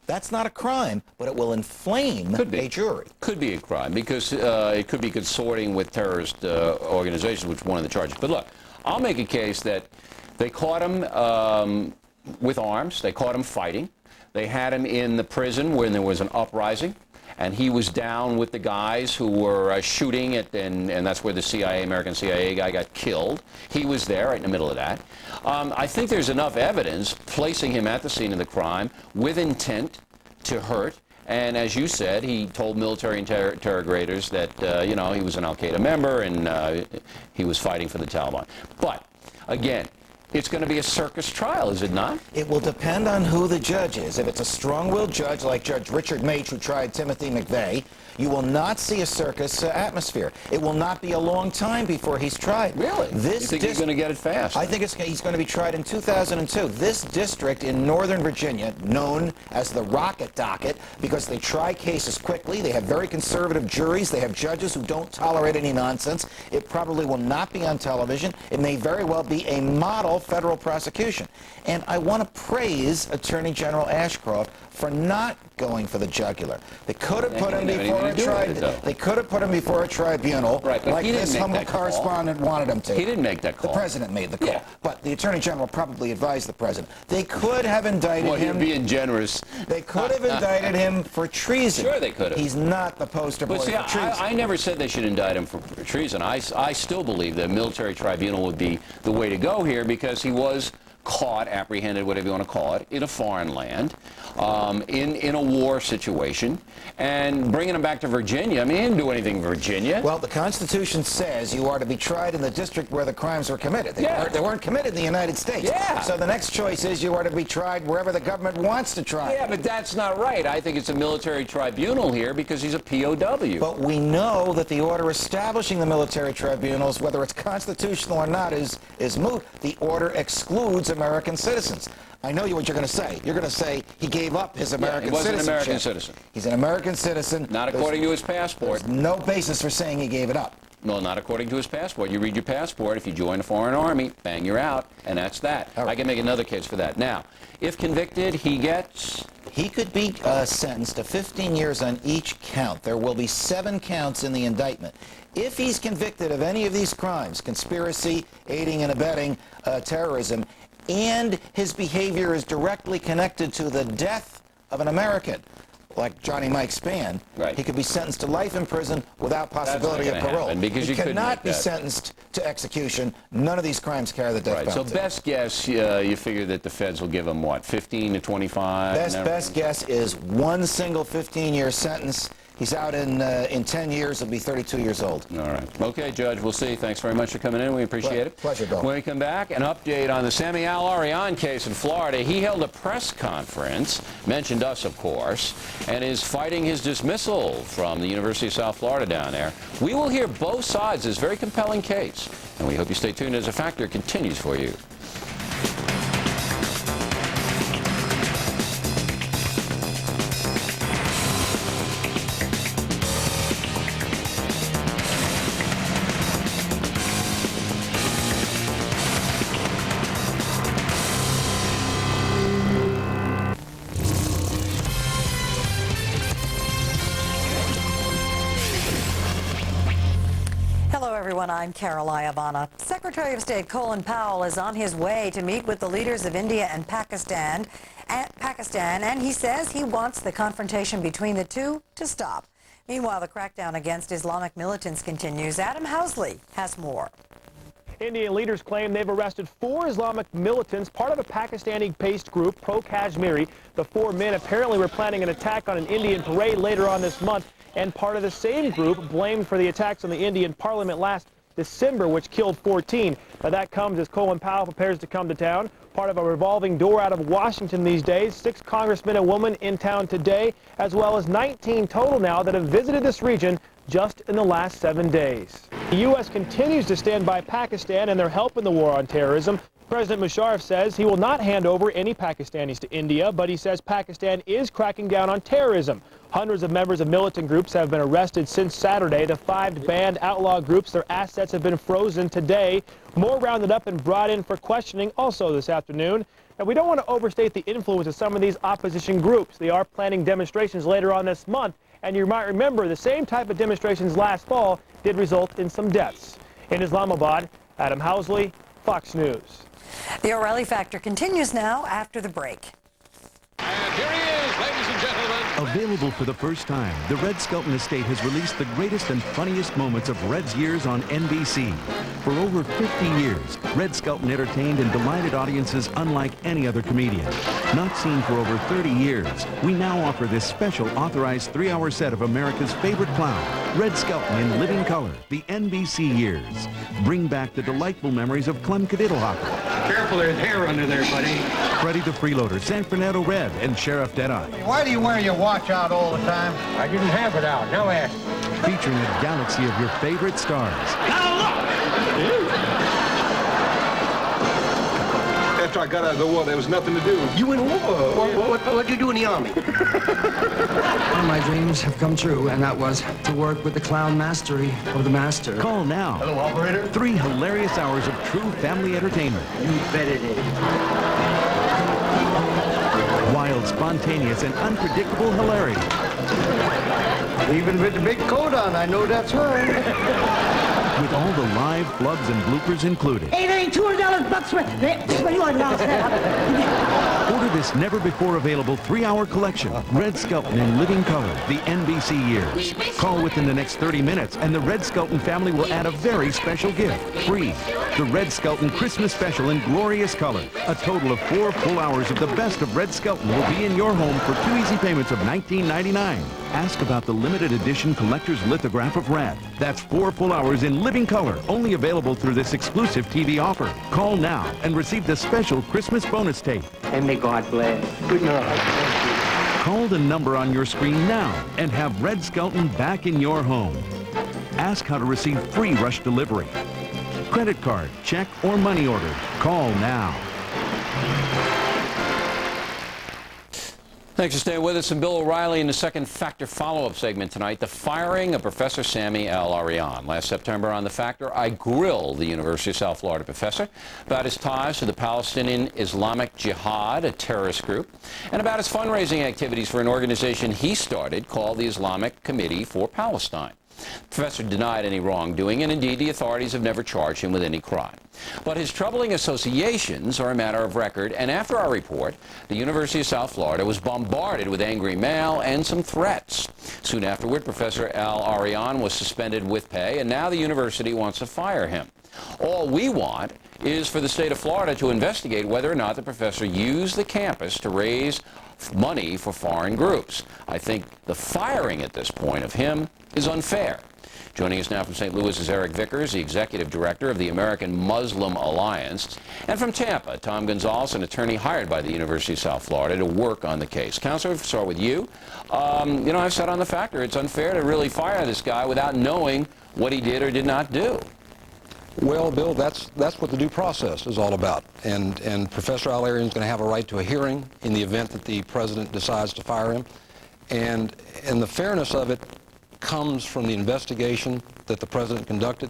Speaker 2: That's not a crime, but it will inflame a jury.
Speaker 1: Could be a crime, because it could be consorting with terrorist organizations, which is one of the charges. But look, I'll make a case that they caught him with arms. They caught him fighting. They had him in the prison when there was an uprising, and he was down with the guys who were shooting it, and that's where the CIA, American CIA guy got killed. He was there right in the middle of that. I think there's enough evidence placing him at the scene of the crime with intent to hurt. And as you said, he told military interrogators that, you know, he was an al-Qaeda member and he was fighting for the Taliban. But, again, it's going to be a circus trial, is it not?
Speaker 2: It will depend on who the judge is. If it's a strong-willed judge like Judge Richard Mage, who tried Timothy McVeigh, you will not see a circus atmosphere. It will not be a long time before he's tried.
Speaker 1: Really? You think he's going to get it fast?
Speaker 2: I think he's going to be tried in 2002. This district in Northern Virginia, known as the Rocket Docket, because they try cases quickly, they have very conservative juries, they have judges who don't tolerate any nonsense. It probably will not be on television. It may very well be a model federal prosecution. And I want to praise Attorney General Ashcroft for not going for the jugular. They could have put him before a tribunal. They could have put him before a tribunal,
Speaker 1: right, but
Speaker 2: like this humble correspondent wanted him to.
Speaker 1: He didn't make that call.
Speaker 2: The president made the call.
Speaker 1: Yeah.
Speaker 2: But the Attorney General probably advised the president. They could have indicted him.
Speaker 1: Well, you're being generous.
Speaker 2: They could have indicted him for treason.
Speaker 1: Sure they could have.
Speaker 2: He's not the poster boy for treason.
Speaker 1: I never said they should indict him for treason. I still believe that a military tribunal would be the way to go here, because he was caught, apprehended, whatever you want to call it, in a foreign land, in a war situation, and bringing him back to Virginia. I mean, he didn't do anything in Virginia.
Speaker 2: Well, the Constitution says you are to be tried in the district where the crimes were committed. They weren't committed in the United States.
Speaker 1: Yeah.
Speaker 2: So the next choice is you are to be tried wherever the government wants to try.
Speaker 1: Yeah, but that's not right. I think it's a military tribunal here because he's a POW.
Speaker 2: But we know that the order establishing the military tribunals, whether it's constitutional or not, is moot. The order excludes American citizens. I know what you're going to say. You're going to say he gave up his American citizenship.
Speaker 1: He was an American citizen.
Speaker 2: He's an American citizen.
Speaker 1: Not according to his passport.
Speaker 2: There's no basis for saying he gave it up.
Speaker 1: No, not according to his passport. You read your passport, if you join a foreign army, bang, you're out, and that's that. Right. I can make another case for that. Now, if convicted, he gets...
Speaker 2: He could be sentenced to 15 years on each count. There will be 7 counts in the indictment. If he's convicted of any of these crimes, conspiracy, aiding and abetting terrorism, and his behavior is directly connected to the death of an American, like Johnny Mike Spann, he could be sentenced to life in prison without possibility of parole.
Speaker 1: Because
Speaker 2: he cannot be sentenced to execution. None of these crimes carry the death penalty.
Speaker 1: So best guess, you figure that the feds will give him, what, 15 to 25?
Speaker 2: Best guess is one single 15-year sentence. He's out in 10 years. He'll be 32 years old.
Speaker 1: All right. Okay, Judge, we'll see. Thanks very much for coming in. We appreciate it.
Speaker 2: Pleasure, Bill.
Speaker 1: When we come back, an update on the Sammy Al-Arian case in Florida. He held a press conference, mentioned us, of course, and is fighting his dismissal from the University of South Florida down there. We will hear both sides of this very compelling case, and we hope you stay tuned as A Factor continues for you.
Speaker 3: I'm Carol Iavana. Secretary of State Colin Powell is on his way to meet with the leaders of India and Pakistan, and he says he wants the confrontation between the two to stop. Meanwhile, the crackdown against Islamic militants continues. Adam Housley has more.
Speaker 4: Indian leaders claim they've arrested 4 Islamic militants, part of a Pakistani-based group, pro-Kashmiri. The 4 men apparently were planning an attack on an Indian parade later on this month, and part of the same group blamed for the attacks on the Indian parliament last December, which killed 14. Now that comes as Colin Powell prepares to come to town, part of a revolving door out of Washington these days. 6 congressmen and women in town today, as well as 19 total now that have visited this region just in the last 7 days. The U.S. continues to stand by Pakistan and their help in the war on terrorism. President Musharraf says he will not hand over any Pakistanis to India, but he says Pakistan is cracking down on terrorism. Hundreds of members of militant groups have been arrested since Saturday. The 5 banned outlaw groups, their assets have been frozen today. More rounded up and brought in for questioning also this afternoon. Now, we don't want to overstate the influence of some of these opposition groups. They are planning demonstrations later on this month. And you might remember the same type of demonstrations last fall did result in some deaths. In Islamabad, Adam Housley, Fox News.
Speaker 3: The O'Reilly Factor continues now after the break.
Speaker 28: And here he is, ladies and gentlemen.
Speaker 5: Available for the first time, the Red Skelton Estate has released the greatest and funniest moments of Red's years on NBC. For over 50 years, Red Skelton entertained and delighted audiences unlike any other comedian. Not seen for over 30 years, we now offer this special authorized 3-hour set of America's favorite clown, Red Skelton in living color, the NBC years. Bring back the delightful memories of Clem Caddiddlehopper.
Speaker 6: Careful, there's hair under there, buddy.
Speaker 5: Freddie the Freeloader, San Fernando Red, and Sheriff Deadeye.
Speaker 6: Why do you wear your watch out all the time? I didn't have it out. Now ask.
Speaker 5: Featuring a galaxy of your favorite stars.
Speaker 6: After I got out of the war, there was nothing to do. You in war? What'd you do in the army?
Speaker 7: One of my dreams have come true, and that was to work with the clown mastery of the master.
Speaker 5: Call now.
Speaker 6: Hello, operator.
Speaker 5: 3 hilarious hours of true family entertainment.
Speaker 6: You bet it is.
Speaker 5: Wild, spontaneous, and unpredictable hilarity.
Speaker 6: Even with the big coat on, I know that's right.
Speaker 5: With all the live flubs and bloopers included.
Speaker 8: Hey, there ain't $200 bucks worth. What do you want now?
Speaker 5: Order this never-before-available 3-hour collection, Red Skelton in living color, the NBC years. Call within the next 30 minutes, and the Red Skelton family will add a very special gift, free. The Red Skelton Christmas Special in glorious color. A total of 4 full hours of the best of Red Skelton will be in your home for 2 easy payments of $19.99. Ask about the limited edition collector's lithograph of Red. That's 4 full hours in living color, only available through this exclusive TV offer. Call now and receive the special Christmas bonus tape.
Speaker 6: And may God bless. Good night.
Speaker 5: Call the number on your screen now and have Red Skelton back in your home. Ask how to receive free rush delivery. Credit card, check, or money order. Call now.
Speaker 1: Thanks for staying with us. And Bill O'Reilly in the second Factor follow-up segment tonight, the firing of Professor Sami Al-Arian. Last September on The Factor, I grilled the University of South Florida professor about his ties to the Palestinian Islamic Jihad, a terrorist group, and about his fundraising activities for an organization he started called the Islamic Committee for Palestine. The professor denied any wrongdoing, and indeed the authorities have never charged him with any crime. But his troubling associations are a matter of record, and after our report, the University of South Florida was bombarded with angry mail and some threats. Soon afterward, Professor Al-Arian was suspended with pay, and now the university wants to fire him. All we want is for the state of Florida to investigate whether or not the professor used the campus to raise money for foreign groups. I think the firing at this point of him is unfair. Joining us now from St. Louis is Eric Vickers, the executive director of the American Muslim Alliance. And from Tampa, Tom Gonzalez, an attorney hired by the University of South Florida to work on the case. Counselor, we'll start with you. You know, I've said on The Factor, it's unfair to really fire this guy without knowing what he did or did not do.
Speaker 9: Well, Bill, that's what the due process is all about. And Professor Al-Arian is going to have a right to a hearing in the event that the president decides to fire him. And the fairness of it comes from the investigation that the president conducted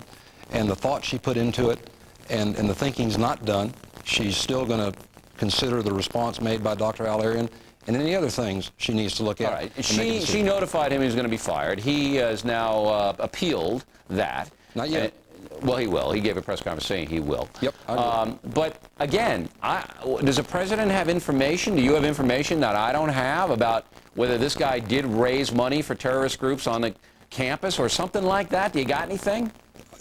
Speaker 9: and the thought she put into it, and the thinking's not done. She's still going to consider the response made by Dr. Al-Arian and any other things she needs to look at.
Speaker 1: All right. She notified him he was going to be fired. He has now appealed that.
Speaker 9: Not yet.
Speaker 1: Well, he will. He gave a press conference saying he will.
Speaker 9: Yep.
Speaker 1: But again, does the president have information? Do you have information that I don't have about whether this guy did raise money for terrorist groups on the campus or something like that? Do you got anything?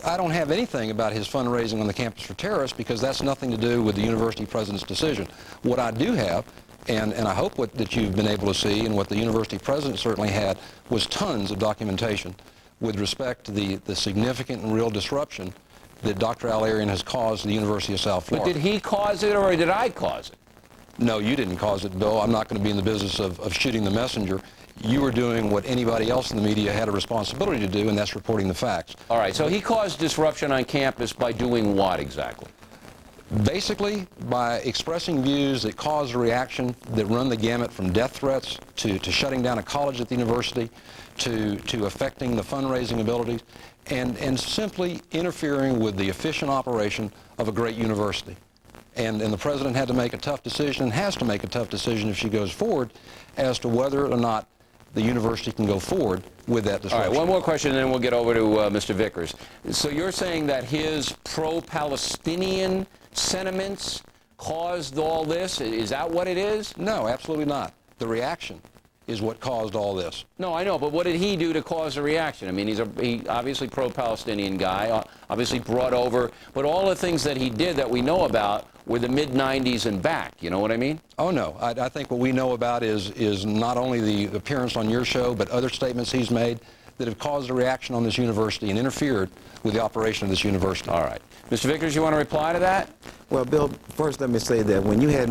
Speaker 9: I don't have anything about his fundraising on the campus for terrorists because that's nothing to do with the university president's decision. What I do have, and I hope that you've been able to see, and what the university president certainly had, was tons of documentation with respect to the significant and real disruption that Dr. Al-Arian has caused the University of South Florida.
Speaker 1: But did he cause it or did I cause it?
Speaker 9: No, you didn't cause it, Bill. I'm not going to be in the business of shooting the messenger. You were doing what anybody else in the media had a responsibility to do, and that's reporting the facts.
Speaker 1: All right, so he caused disruption on campus by doing what exactly?
Speaker 9: Basically, by expressing views that cause a reaction that run the gamut from death threats to shutting down a college at the university to affecting the fundraising abilities and simply interfering with the efficient operation of a great university. And the president had to make a tough decision and has to make a tough decision if she goes forward as to whether or not the university can go forward with that disruption.
Speaker 1: All right, one more question and then we'll get over to Mr. Vickers. So you're saying that his pro-Palestinian sentiments caused all this? Is that what it is?
Speaker 9: No, absolutely not. The reaction is what caused all this.
Speaker 1: No, I know, but what did he do to cause a reaction? I mean, he's obviously pro-Palestinian guy, obviously brought over, but all the things that he did that we know about were the mid-90s and back, you know what I mean?
Speaker 9: Oh, no. I think what we know about is not only the appearance on your show, but other statements he's made that have caused a reaction on this university and interfered with the operation of this university.
Speaker 1: All right. Mr. Vickers, you want to reply to that?
Speaker 10: Well, Bill, first let me say that when you had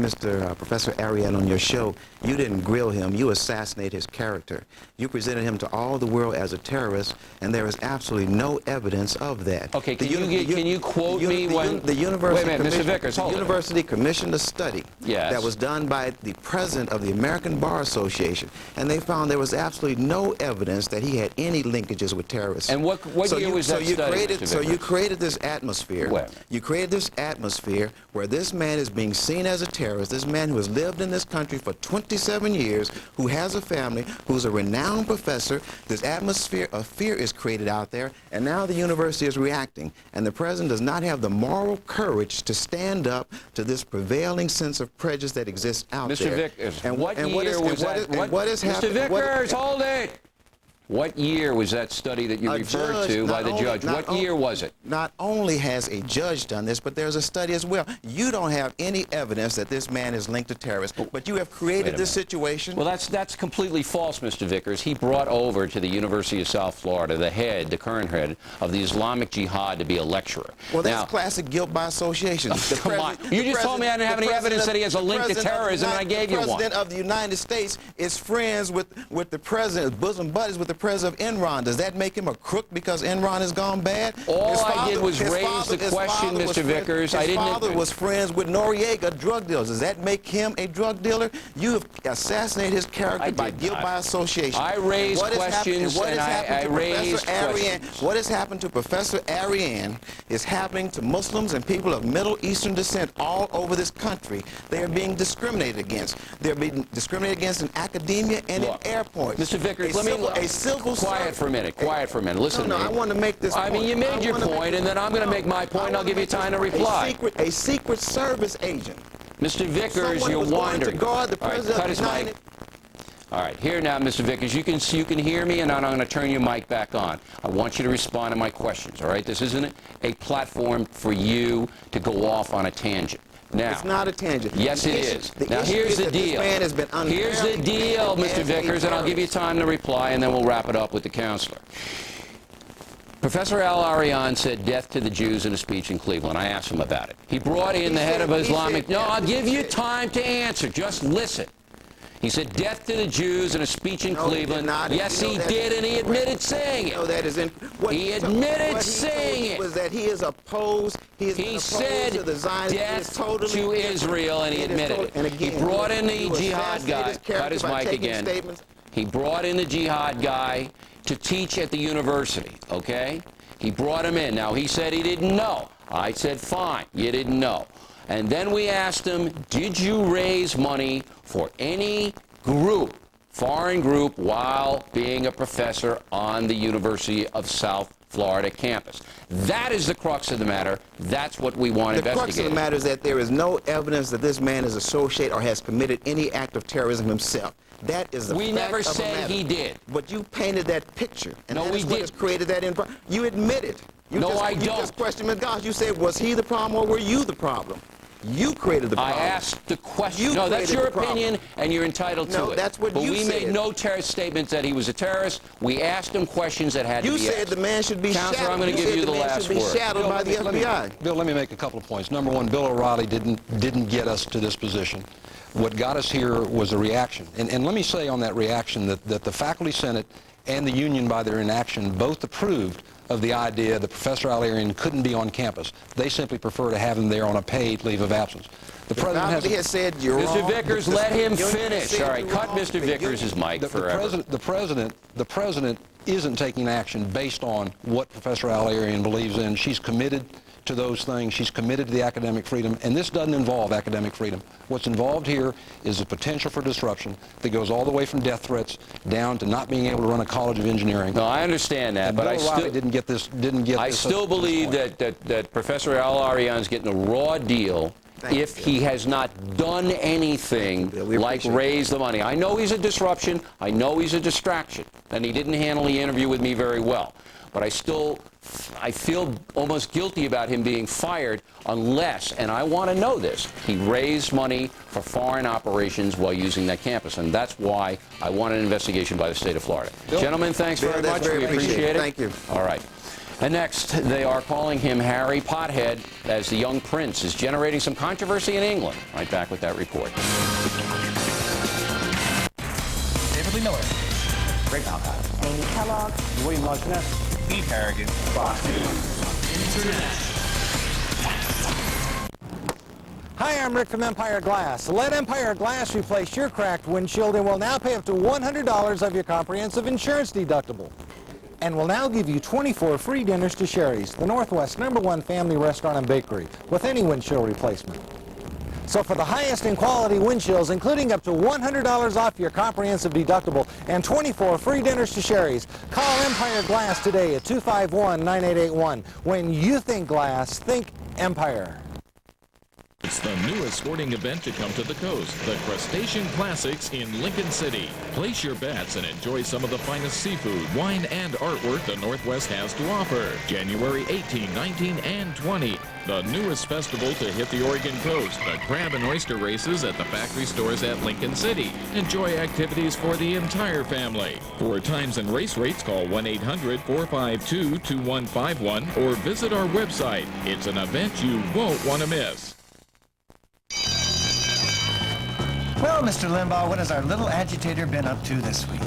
Speaker 10: Professor Arian on your show, you didn't grill him. You assassinated his character. You presented him to all the world as a terrorist, and there is absolutely no evidence of that.
Speaker 1: Okay, can you quote me when...
Speaker 10: The university
Speaker 1: Wait a minute, Mr. Vickers, hold it.
Speaker 10: The university commissioned a study
Speaker 1: yes.
Speaker 10: that was done by the president of the American Bar Association, and they found there was absolutely no evidence that he had any linkages with terrorists.
Speaker 1: And what year was that study,
Speaker 10: So you created this atmosphere.
Speaker 1: Where?
Speaker 10: You created this atmosphere where this man is being seen as a terrorist, this man who has lived in this country for 27 years, who has a family, who's a renowned professor. This atmosphere of fear is created out there, and now the university is reacting. And the president does not have the moral courage to stand up to this prevailing sense of prejudice that exists out there.
Speaker 1: Mr. Vickers,
Speaker 10: and
Speaker 1: what year was that? Mr. Vickers, hold it! What year was that study that you referred to by the judge? What year was it?
Speaker 10: Not only has a judge done this, but there's a study as well. You don't have any evidence that this man is linked to terrorists, but you have created this situation.
Speaker 1: Well, that's completely false, Mr. Vickers. He brought over to the University of South Florida the current head of the Islamic Jihad to be a lecturer.
Speaker 10: Well, that's classic guilt by association.
Speaker 1: Come on. You just told me I didn't have any evidence that he has a link to terrorism, and I gave you one.
Speaker 10: The president of the United States is friends with the president, bosom buddies with the president of Enron. Does that make him a crook because Enron has gone bad?
Speaker 1: All I did was raise the question, Mr. Vickers.
Speaker 10: His father was friends with Noriega drug dealers. Does that make him a drug dealer? You have assassinated his character by guilt by association.
Speaker 1: I raised questions and I raised questions.
Speaker 10: What has happened to Professor Arian is happening to Muslims and people of Middle Eastern descent all over this country. They are being discriminated against. They're being discriminated against in academia and in airports.
Speaker 1: Mr. Vickers, quiet for a minute. Quiet for a minute. Listen to me.
Speaker 10: I want to make this point.
Speaker 1: I mean, you made your point, and then I'm going to make my point, and I'll give you time to reply.
Speaker 10: A Secret Service agent.
Speaker 1: Mr. Vickers, you're wandering. All right, cut his mic. All right, here now, Mr. Vickers, you can hear me, and I'm going to turn your mic back on. I want you to respond to my questions, all right? This isn't a platform for you to go off on a tangent. Now,
Speaker 10: it's not a tangent.
Speaker 1: Yes, it is. Now, here's the deal. Here's the deal, Mr. Vickers, and I'll give you time to reply, and then we'll wrap it up with the counselor. Professor Al-Arian said death to the Jews in a speech in Cleveland. I asked him about it. He brought in the head of Islamic... No, I'll give you time to answer. Just listen. He said death to the Jews in a speech in Cleveland. Yes, he did, and he admitted saying it. He admitted saying it.
Speaker 10: Was that he is opposed.
Speaker 1: He said death to Israel, and he admitted it. He brought in the jihad guy. Cut his mic again. He brought in the jihad guy to teach at the university, okay? He brought him in. Now, he said he didn't know. I said, fine, you didn't know. And then we asked him, did you raise money for any group, foreign group, while being a professor on the University of South Florida campus? That is the crux of the matter. That's what we want investigated.
Speaker 10: The crux of the matter is that there is no evidence that this man is associated or has committed any act of terrorism himself. That is the
Speaker 1: We
Speaker 10: fact
Speaker 1: never
Speaker 10: of the
Speaker 1: said
Speaker 10: matter.
Speaker 1: he did.
Speaker 10: But you painted that picture, and
Speaker 1: No,
Speaker 10: that
Speaker 1: we
Speaker 10: is what has
Speaker 1: didn't.
Speaker 10: created that environment. You admit it. You
Speaker 1: No,
Speaker 10: just,
Speaker 1: I
Speaker 10: you
Speaker 1: don't.
Speaker 10: just questioned Ms. Goss. You said, was he the problem or were you the problem? You created the problem.
Speaker 1: I asked the question.
Speaker 10: You
Speaker 1: No, that's
Speaker 10: created
Speaker 1: your
Speaker 10: the problem.
Speaker 1: opinion, and you're entitled to
Speaker 10: No,
Speaker 1: it.
Speaker 10: that's what
Speaker 1: but
Speaker 10: you
Speaker 1: we
Speaker 10: said.
Speaker 1: made no terrorist statements that he was a terrorist. We asked him questions that had
Speaker 10: You
Speaker 1: to be asked.
Speaker 10: said the man should be
Speaker 1: Counselor,
Speaker 10: shadowed.
Speaker 1: I'm going to give
Speaker 10: said
Speaker 1: you the
Speaker 10: man
Speaker 1: last
Speaker 10: should be
Speaker 1: word.
Speaker 10: shadowed by the FBI.
Speaker 9: Bill, let me make a couple of points. Number one, Bill O'Reilly didn't get us to this position. What got us here was a reaction. And let me say on that reaction that the Faculty Senate and the union, by their inaction, both approved of the idea that Professor Al-Arian couldn't be on campus. They simply prefer to have him there on a paid leave of absence. The president
Speaker 10: has said you're
Speaker 1: Mr.
Speaker 10: wrong.
Speaker 1: Vickers, let him finish.
Speaker 10: said
Speaker 1: All right,
Speaker 10: you're
Speaker 1: cut
Speaker 10: wrong.
Speaker 1: Mr. Vickers' mic forever.
Speaker 9: The president isn't taking action based on what Professor Al-Arian believes in. She's committed to those things. She's committed to the academic freedom, and this doesn't involve academic freedom. What's involved here is the potential for disruption that goes all the way from death threats down to not being able to run a college of engineering.
Speaker 1: No, I understand that,
Speaker 9: and
Speaker 1: but
Speaker 9: Bill
Speaker 1: I
Speaker 9: O'Reilly
Speaker 1: still
Speaker 9: didn't get this.
Speaker 1: I still believe that Professor Al-Arian's getting a raw deal. If he has not done anything like raise the money. I know he's a disruption. I know he's a distraction. And he didn't handle the interview with me very well. But I feel almost guilty about him being fired unless, and I want to know this, he raised money for foreign operations while using that campus. And that's why I want an investigation by the state of Florida.
Speaker 10: Bill,
Speaker 1: Gentlemen, thanks very much.
Speaker 10: very
Speaker 1: We appreciate it.
Speaker 10: Thank you.
Speaker 1: All right. And next, they are calling him Harry Pothead, as the young prince is generating some controversy in England. Right back with that report.
Speaker 11: David Lee Miller. Greg Malkoff.
Speaker 3: Amy Kellogg.
Speaker 11: William Martinez. Eve Harrigan. Fox News. Internet.
Speaker 12: Hi, I'm Rick from Empire Glass. Let Empire Glass replace your cracked windshield and will now pay up to $100 of your comprehensive insurance deductible. And will now give you 24 free dinners to Sherry's, the Northwest's #1 family restaurant and bakery, with any windshield replacement. So for the highest in quality windshields, including up to $100 off your comprehensive deductible and 24 free dinners to Sherry's, call Empire Glass today at 251-9881. When you think glass, think Empire.
Speaker 13: It's the newest sporting event to come to the coast, the Crustacean Classics in Lincoln City. Place your bets and enjoy some of the finest seafood, wine, and artwork the Northwest has to offer. January 18, 19, and 20. The newest festival to hit the Oregon coast, the crab and oyster races at the factory stores at Lincoln City. Enjoy activities for the entire family. For times and race rates, call 1-800-452-2151 or visit our website. It's an event you won't want to miss.
Speaker 14: Well, Mr. Limbaugh, what has our little agitator been up to this week?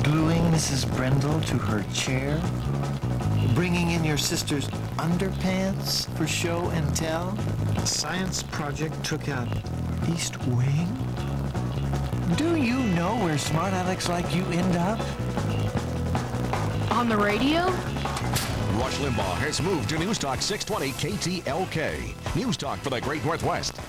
Speaker 14: Gluing Mrs. Brendel to her chair? Bringing in your sister's underpants for show and tell? A science project took out East Wing? Do you know where smart Alex like you end up?
Speaker 15: On the radio?
Speaker 28: Rush Limbaugh has moved to News Talk 620 KTLK. News Talk for the Great Northwest.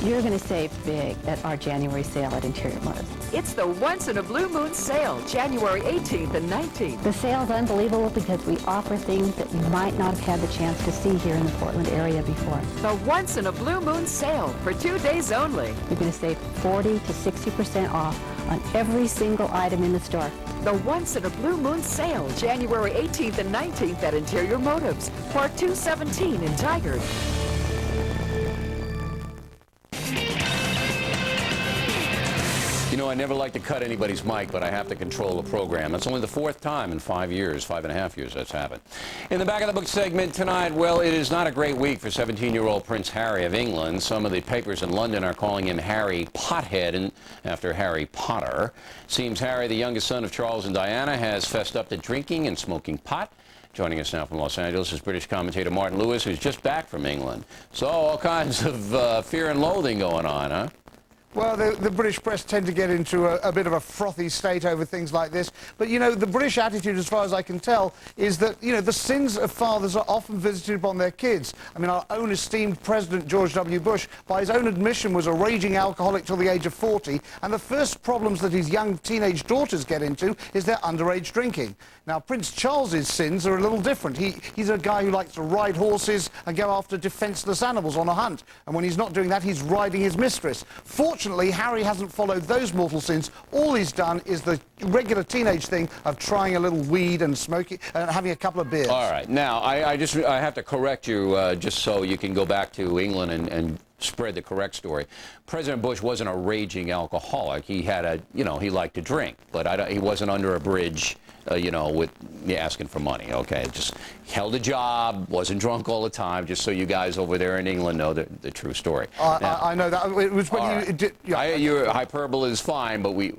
Speaker 16: You're going to save big at our January sale at Interior Motors.
Speaker 17: It's the Once in a Blue Moon sale, January 18th and 19th.
Speaker 16: The sale's unbelievable because we offer things that you might not have had the chance to see here in the Portland area before.
Speaker 17: The Once in a Blue Moon sale for 2 days only.
Speaker 16: You're going to save 40 to 60% off on every single item in the store.
Speaker 17: The Once in a Blue Moon sale, January 18th and 19th at Interior Motives, Part 217 in Tigard.
Speaker 1: You know, I never like to cut anybody's mic, but I have to control the program. It's only the 4th time in 5.5 years that's happened. In the back of the book segment tonight, well, it is not a great week for 17-year-old Prince Harry of England. Some of the papers in London are calling him Harry Pothead after Harry Potter. Seems Harry, the youngest son of Charles and Diana, has fessed up to drinking and smoking pot. Joining us now from Los Angeles is British commentator Martin Lewis, who's just back from England. So all kinds of fear and loathing going on, huh?
Speaker 18: Well, the British press tend to get into a bit of a frothy state over things like this. But, you know, the British attitude, as far as I can tell, is that, you know, the sins of fathers are often visited upon their kids. I mean, our own esteemed President George W. Bush, by his own admission, was a raging alcoholic till the age of 40. And the first problems that his young teenage daughters get into is their underage drinking. Now, Prince Charles's sins are a little different. He's a guy who likes to ride horses and go after defenseless animals on a hunt. And when he's not doing that, he's riding his mistress. Fortunately, Unfortunately, Harry hasn't followed those mortal sins. All he's done is the regular teenage thing of trying a little weed and smoking and having a couple of beers.
Speaker 1: All right. Now, I have to correct you just so you can go back to England and spread the correct story. President Bush wasn't a raging alcoholic. He had he liked to drink, but he wasn't under a bridge, with asking for money. Okay, just held a job, wasn't drunk all the time. Just so you guys over there in England know the true story.
Speaker 18: I know that. It was when you did. Yeah.
Speaker 1: Your hyperbole is fine, but we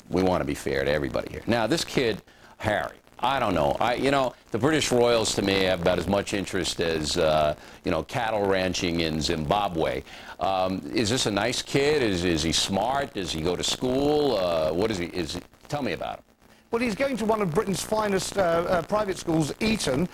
Speaker 1: want to be fair to everybody here. Now, this kid, Harry. I don't know. The British royals to me have about as much interest as, cattle ranching in Zimbabwe. Is this a nice kid? Is he smart? Does he go to school? What is he? Tell me about him.
Speaker 18: Well, he's going to one of Britain's finest private schools, Eton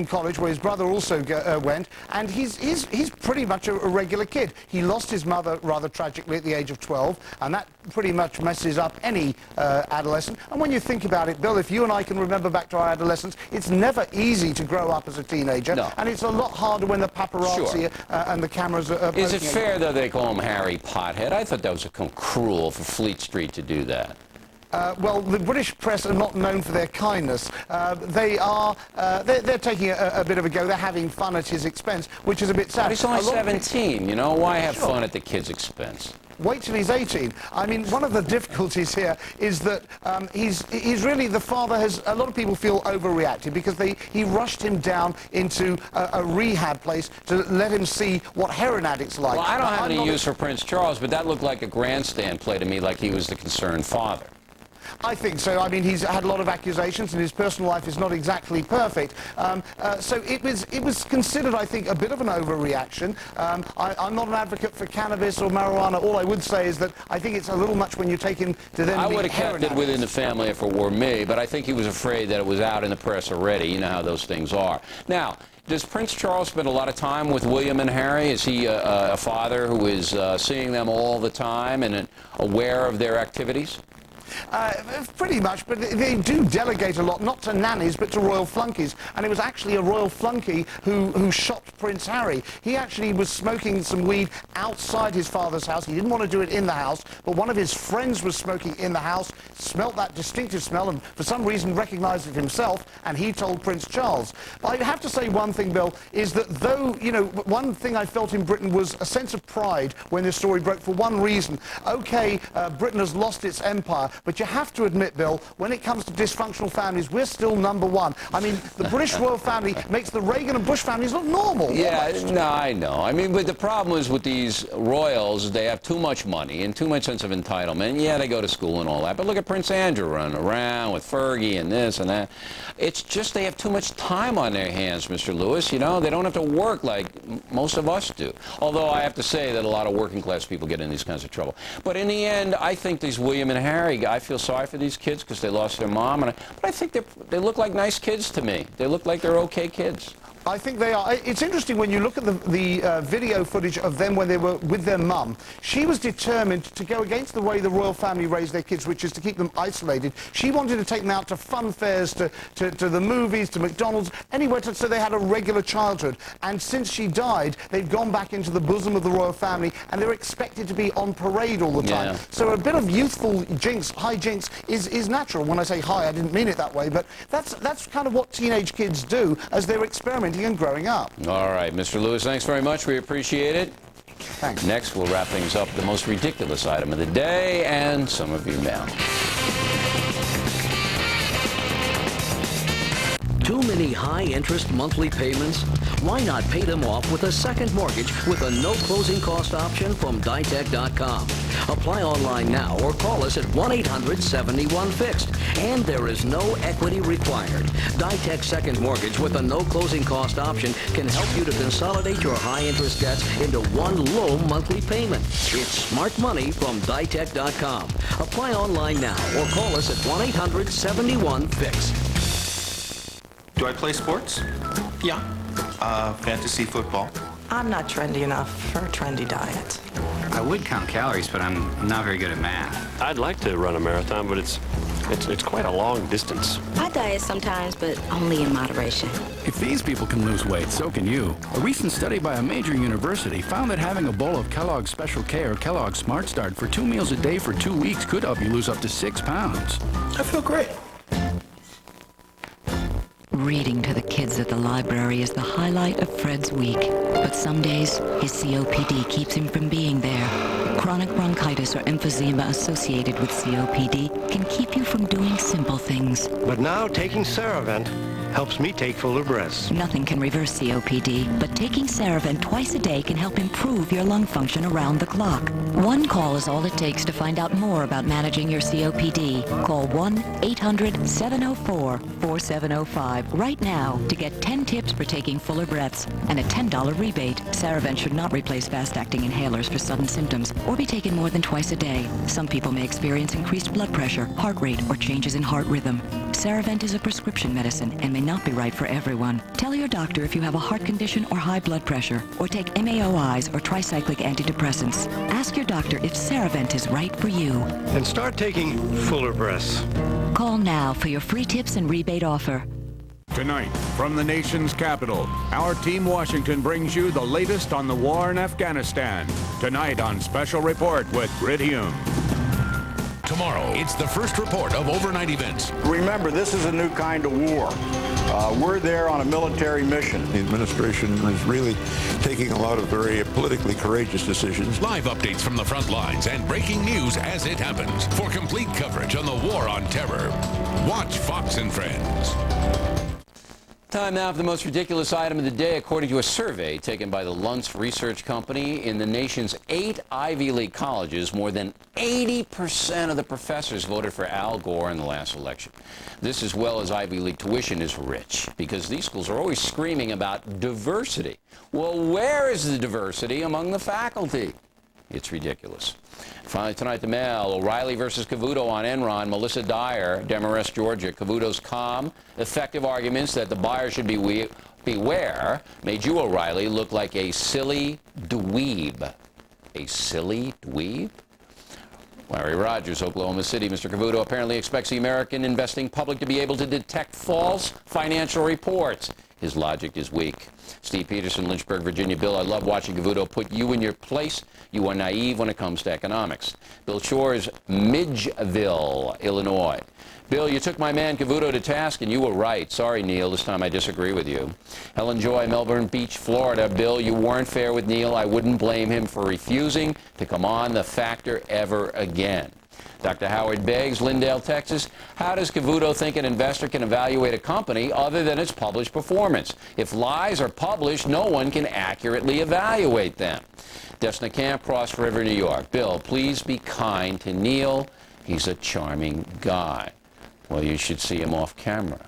Speaker 18: College, where his brother also went, and he's pretty much a regular kid. He lost his mother rather tragically at the age of 12, and that pretty much messes up any adolescent. And when you think about it, Bill, if you and I can remember back to our adolescence, it's never easy to grow up as a teenager, and it's a lot harder when the paparazzi and the cameras are
Speaker 1: Is it fair that they call him Harry Pothead? I thought that was cruel for Fleet Street to do that.
Speaker 18: Well, the British press are not known for their kindness. They're taking a bit of a go. They're having fun at his expense, which is a bit sad.
Speaker 1: But he's only 17, Why have fun at the kid's expense?
Speaker 18: Wait till he's 18. I mean, one of the difficulties here is that he's really, the father has, a lot of people feel overreacted because he rushed him down into a rehab place to let him see what heroin addicts are like.
Speaker 1: Well, I don't have any use for Prince Charles, but that looked like a grandstand play to me, like he was the concerned father.
Speaker 18: I think so. I mean, he's had a lot of accusations, and his personal life is not exactly perfect. So it was considered, I think, a bit of an overreaction. I'm not an advocate for cannabis or marijuana. All I would say is that I think it's a little much when you take him to then.
Speaker 1: I would have kept it within the family if it were me, but I think he was afraid that it was out in the press already. You know how those things are. Now, does Prince Charles spend a lot of time with William and Harry? Is he a father who is seeing them all the time and aware of their activities?
Speaker 18: Pretty much, but they do delegate a lot, not to nannies, but to royal flunkies. And it was actually a royal flunky who shot Prince Harry. He actually was smoking some weed outside his father's house. He didn't want to do it in the house, but one of his friends was smoking in the house, smelt that distinctive smell, and for some reason recognized it himself, and he told Prince Charles. But I have to say one thing, Bill, is that though, one thing I felt in Britain was a sense of pride when this story broke for one reason. Okay, Britain has lost its empire, but you have to admit, Bill, when it comes to dysfunctional families, we're still #1. I mean, the British royal family makes the Reagan and Bush families look normal.
Speaker 1: Yeah, no, I know. I mean, but the problem is with these royals, they have too much money and too much sense of entitlement. Yeah, they go to school and all that, but look at Prince Andrew running around with Fergie and this and that. It's just they have too much time on their hands, Mr. Lewis. They don't have to work like most of us do. Although I have to say that a lot of working class people get in these kinds of trouble. But in the end, I think these William and Harry, I feel sorry for these kids because they lost their mom, but I think they look like nice kids to me. They look like they're okay kids.
Speaker 18: I think they are. It's interesting when you look at the video footage of them when they were with their mum. She was determined to go against the way the royal family raised their kids, which is to keep them isolated. She wanted to take them out to fun fairs, to the movies, to McDonald's, anywhere so they had a regular childhood. And since she died, they've gone back into the bosom of the royal family, and they're expected to be on parade all the time.
Speaker 1: Yeah.
Speaker 18: So a bit of youthful high jinks is natural. When I say high, I didn't mean it that way, but that's kind of what teenage kids do as they're experimenting and growing up.
Speaker 1: All right, Mr. Lewis, thanks very much. We appreciate it.
Speaker 18: Thanks.
Speaker 1: Next, we'll wrap things up with the most ridiculous item of the day and some of your mail.
Speaker 15: Too many high-interest monthly payments? Why not pay them off with a second mortgage with a no-closing cost option from Ditech.com? Apply online now or call us at 1-800-71-FIXED. And there is no equity required. Ditech Second Mortgage with a no-closing cost option can help you to consolidate your high-interest debts into one low monthly payment. It's smart money from Ditech.com. Apply online now or call us at 1-800-71-FIXED.
Speaker 11: Do I play sports? Yeah. Fantasy football.
Speaker 19: I'm not trendy enough for a trendy diet.
Speaker 20: I would count calories, but I'm not very good at math.
Speaker 21: I'd like to run a marathon, but it's
Speaker 20: It's quite a long distance.
Speaker 21: I diet sometimes, but only in moderation.
Speaker 22: If these people can lose weight, so can you. A recent study by a major university found that having a bowl of Kellogg's Special K or Kellogg's Smart Start for 2 meals a day for 2 weeks could help you lose up to 6 pounds.
Speaker 20: I feel great.
Speaker 23: Reading to the kids at the library is the highlight of Fred's week. But some days, his COPD keeps him from being there. Chronic bronchitis or emphysema associated with COPD can keep you from doing simple things.
Speaker 20: But now taking Ceravent helps me take fuller breaths.
Speaker 23: Nothing can reverse COPD, but taking Ceravent twice a day can help improve your lung function around the clock. One call is all it takes to find out more about managing your COPD. Call 1-800-704-4705 right now to get 10 tips for taking fuller breaths and a $10 rebate. Ceravent should not replace fast-acting inhalers for sudden symptoms or be taken more than twice a day. Some people may experience increased blood pressure, heart rate, or changes in heart rhythm. Ceravent is a prescription medicine and may not be right for everyone. Tell your doctor if you have a heart condition or high blood pressure, or take MAOIs or tricyclic antidepressants. Ask your doctor if Ceravent is right for you.
Speaker 20: And start taking fuller breaths.
Speaker 23: Call now for your free tips and rebate offer.
Speaker 24: Tonight, from the nation's capital, our Team Washington brings you the latest on the war in Afghanistan. Tonight on Special Report with Britt Hume.
Speaker 28: Tomorrow, it's the first report of overnight events.
Speaker 25: Remember, this is a new kind of war. We're there on a military mission.
Speaker 26: The administration is really taking a lot of very politically courageous decisions.
Speaker 28: Live updates from the front lines and breaking news as it happens. For complete coverage on the war on terror, watch Fox and Friends.
Speaker 1: Time now for the most ridiculous item of the day, according to a survey taken by the Luntz Research Company. In the nation's 8 Ivy League colleges, more than 80% of the professors voted for Al Gore in the last election. This, as well as Ivy League tuition, is rich because these schools are always screaming about diversity. Well, where is the diversity among the faculty? It's ridiculous. Finally tonight, the Mail, O'Reilly versus Cavuto on Enron. Melissa Dyer, Demarest, Georgia. Cavuto's calm, effective arguments that the buyer should beware made you, O'Reilly, look like a silly dweeb. A silly dweeb? Larry Rogers, Oklahoma City. Mr. Cavuto apparently expects the American investing public to be able to detect false financial reports. His logic is weak. Steve Peterson, Lynchburg, Virginia. Bill, I love watching Cavuto put you in your place. You are naive when it comes to economics. Bill Shores, Midgeville, Illinois. Bill, you took my man Cavuto to task, and you were right. Sorry, Neil, this time I disagree with you. Helen Joy, Melbourne Beach, Florida. Bill, you weren't fair with Neil. I wouldn't blame him for refusing to come on The Factor ever again. Dr. Howard Beggs, Lindale, Texas. How does Cavuto think an investor can evaluate a company other than its published performance? If lies are published, no one can accurately evaluate them. Desna Camp, Cross River, New York. Bill, please be kind to Neil. He's a charming guy. Well, you should see him off camera.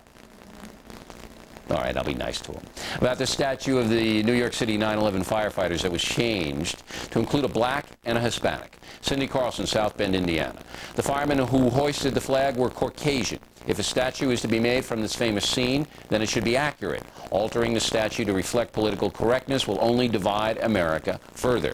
Speaker 1: All right, I'll be nice to him. About the statue of the New York City 9/11 firefighters that was changed to include a black and a Hispanic. Cindy Carlson, South Bend, Indiana. The firemen who hoisted the flag were Caucasian. If a statue is to be made from this famous scene, then it should be accurate. Altering the statue to reflect political correctness will only divide America further.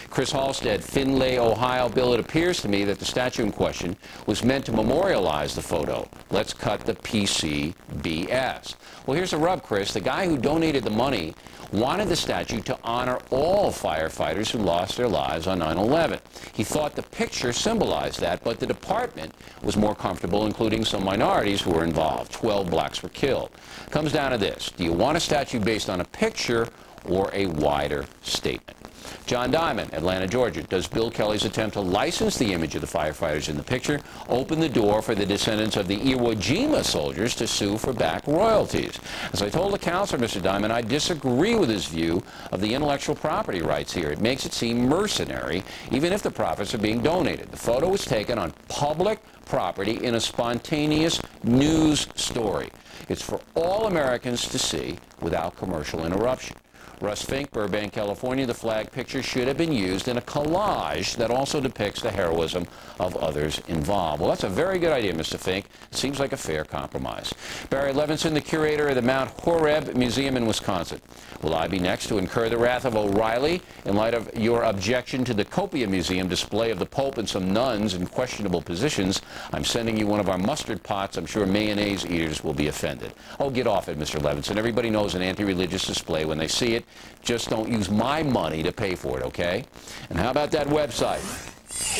Speaker 1: Chris Halstead, Findlay, Ohio. Bill, it appears to me that the statue in question was meant to memorialize the photo. Let's cut the PC BS. Well, here's the rub, Chris. The guy who donated the money wanted the statue to honor all firefighters who lost their lives on 9/11. He thought the picture symbolized that, but the department was more comfortable including some minorities who were involved. 12 blacks were killed. Comes down to this. Do you want a statue based on a picture or a wider statement? John Diamond, Atlanta, Georgia. Does Bill Kelly's attempt to license the image of the firefighters in the picture open the door for the descendants of the Iwo Jima soldiers to sue for back royalties? As I told the counselor, Mr. Diamond, I disagree with his view of the intellectual property rights here. It makes it seem mercenary, even if the profits are being donated. The photo was taken on public property in a spontaneous news story. It's for all Americans to see without commercial interruption. Russ Fink, Burbank, California. The flag picture should have been used in a collage that also depicts the heroism of others involved. Well, that's a very good idea, Mr. Fink. It seems like a fair compromise. Barry Levinson, the curator of the Mount Horeb Museum in Wisconsin. Will I be next to incur the wrath of O'Reilly in light of your objection to the Copia Museum display of the Pope and some nuns in questionable positions? I'm sending you one of our mustard pots. I'm sure mayonnaise eaters will be offended. Oh, get off it, Mr. Levinson. Everybody knows an anti-religious display when they see it. Just don't use my money to pay for it, okay? And how about that website?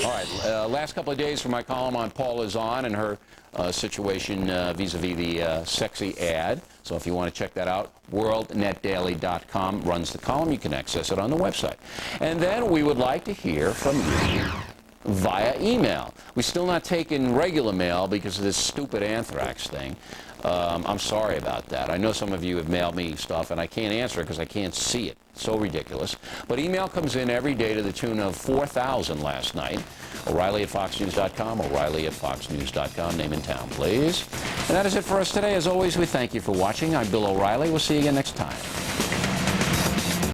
Speaker 1: All right, last couple of days for my column on Paula Zahn and her situation vis-a-vis the sexy ad. So if you want to check that out, worldnetdaily.com runs the column. You can access it on the website. And then we would like to hear from you via email. We're still not taking regular mail because of this stupid anthrax thing. I'm sorry about that. I know some of you have mailed me stuff, and I can't answer it because I can't see it. So ridiculous. But email comes in every day to the tune of 4,000 last night. O'Reilly at FoxNews.com, O'Reilly at FoxNews.com. Name and town, please. And that is it for us today. As always, we thank you for watching. I'm Bill O'Reilly. We'll see you again next time.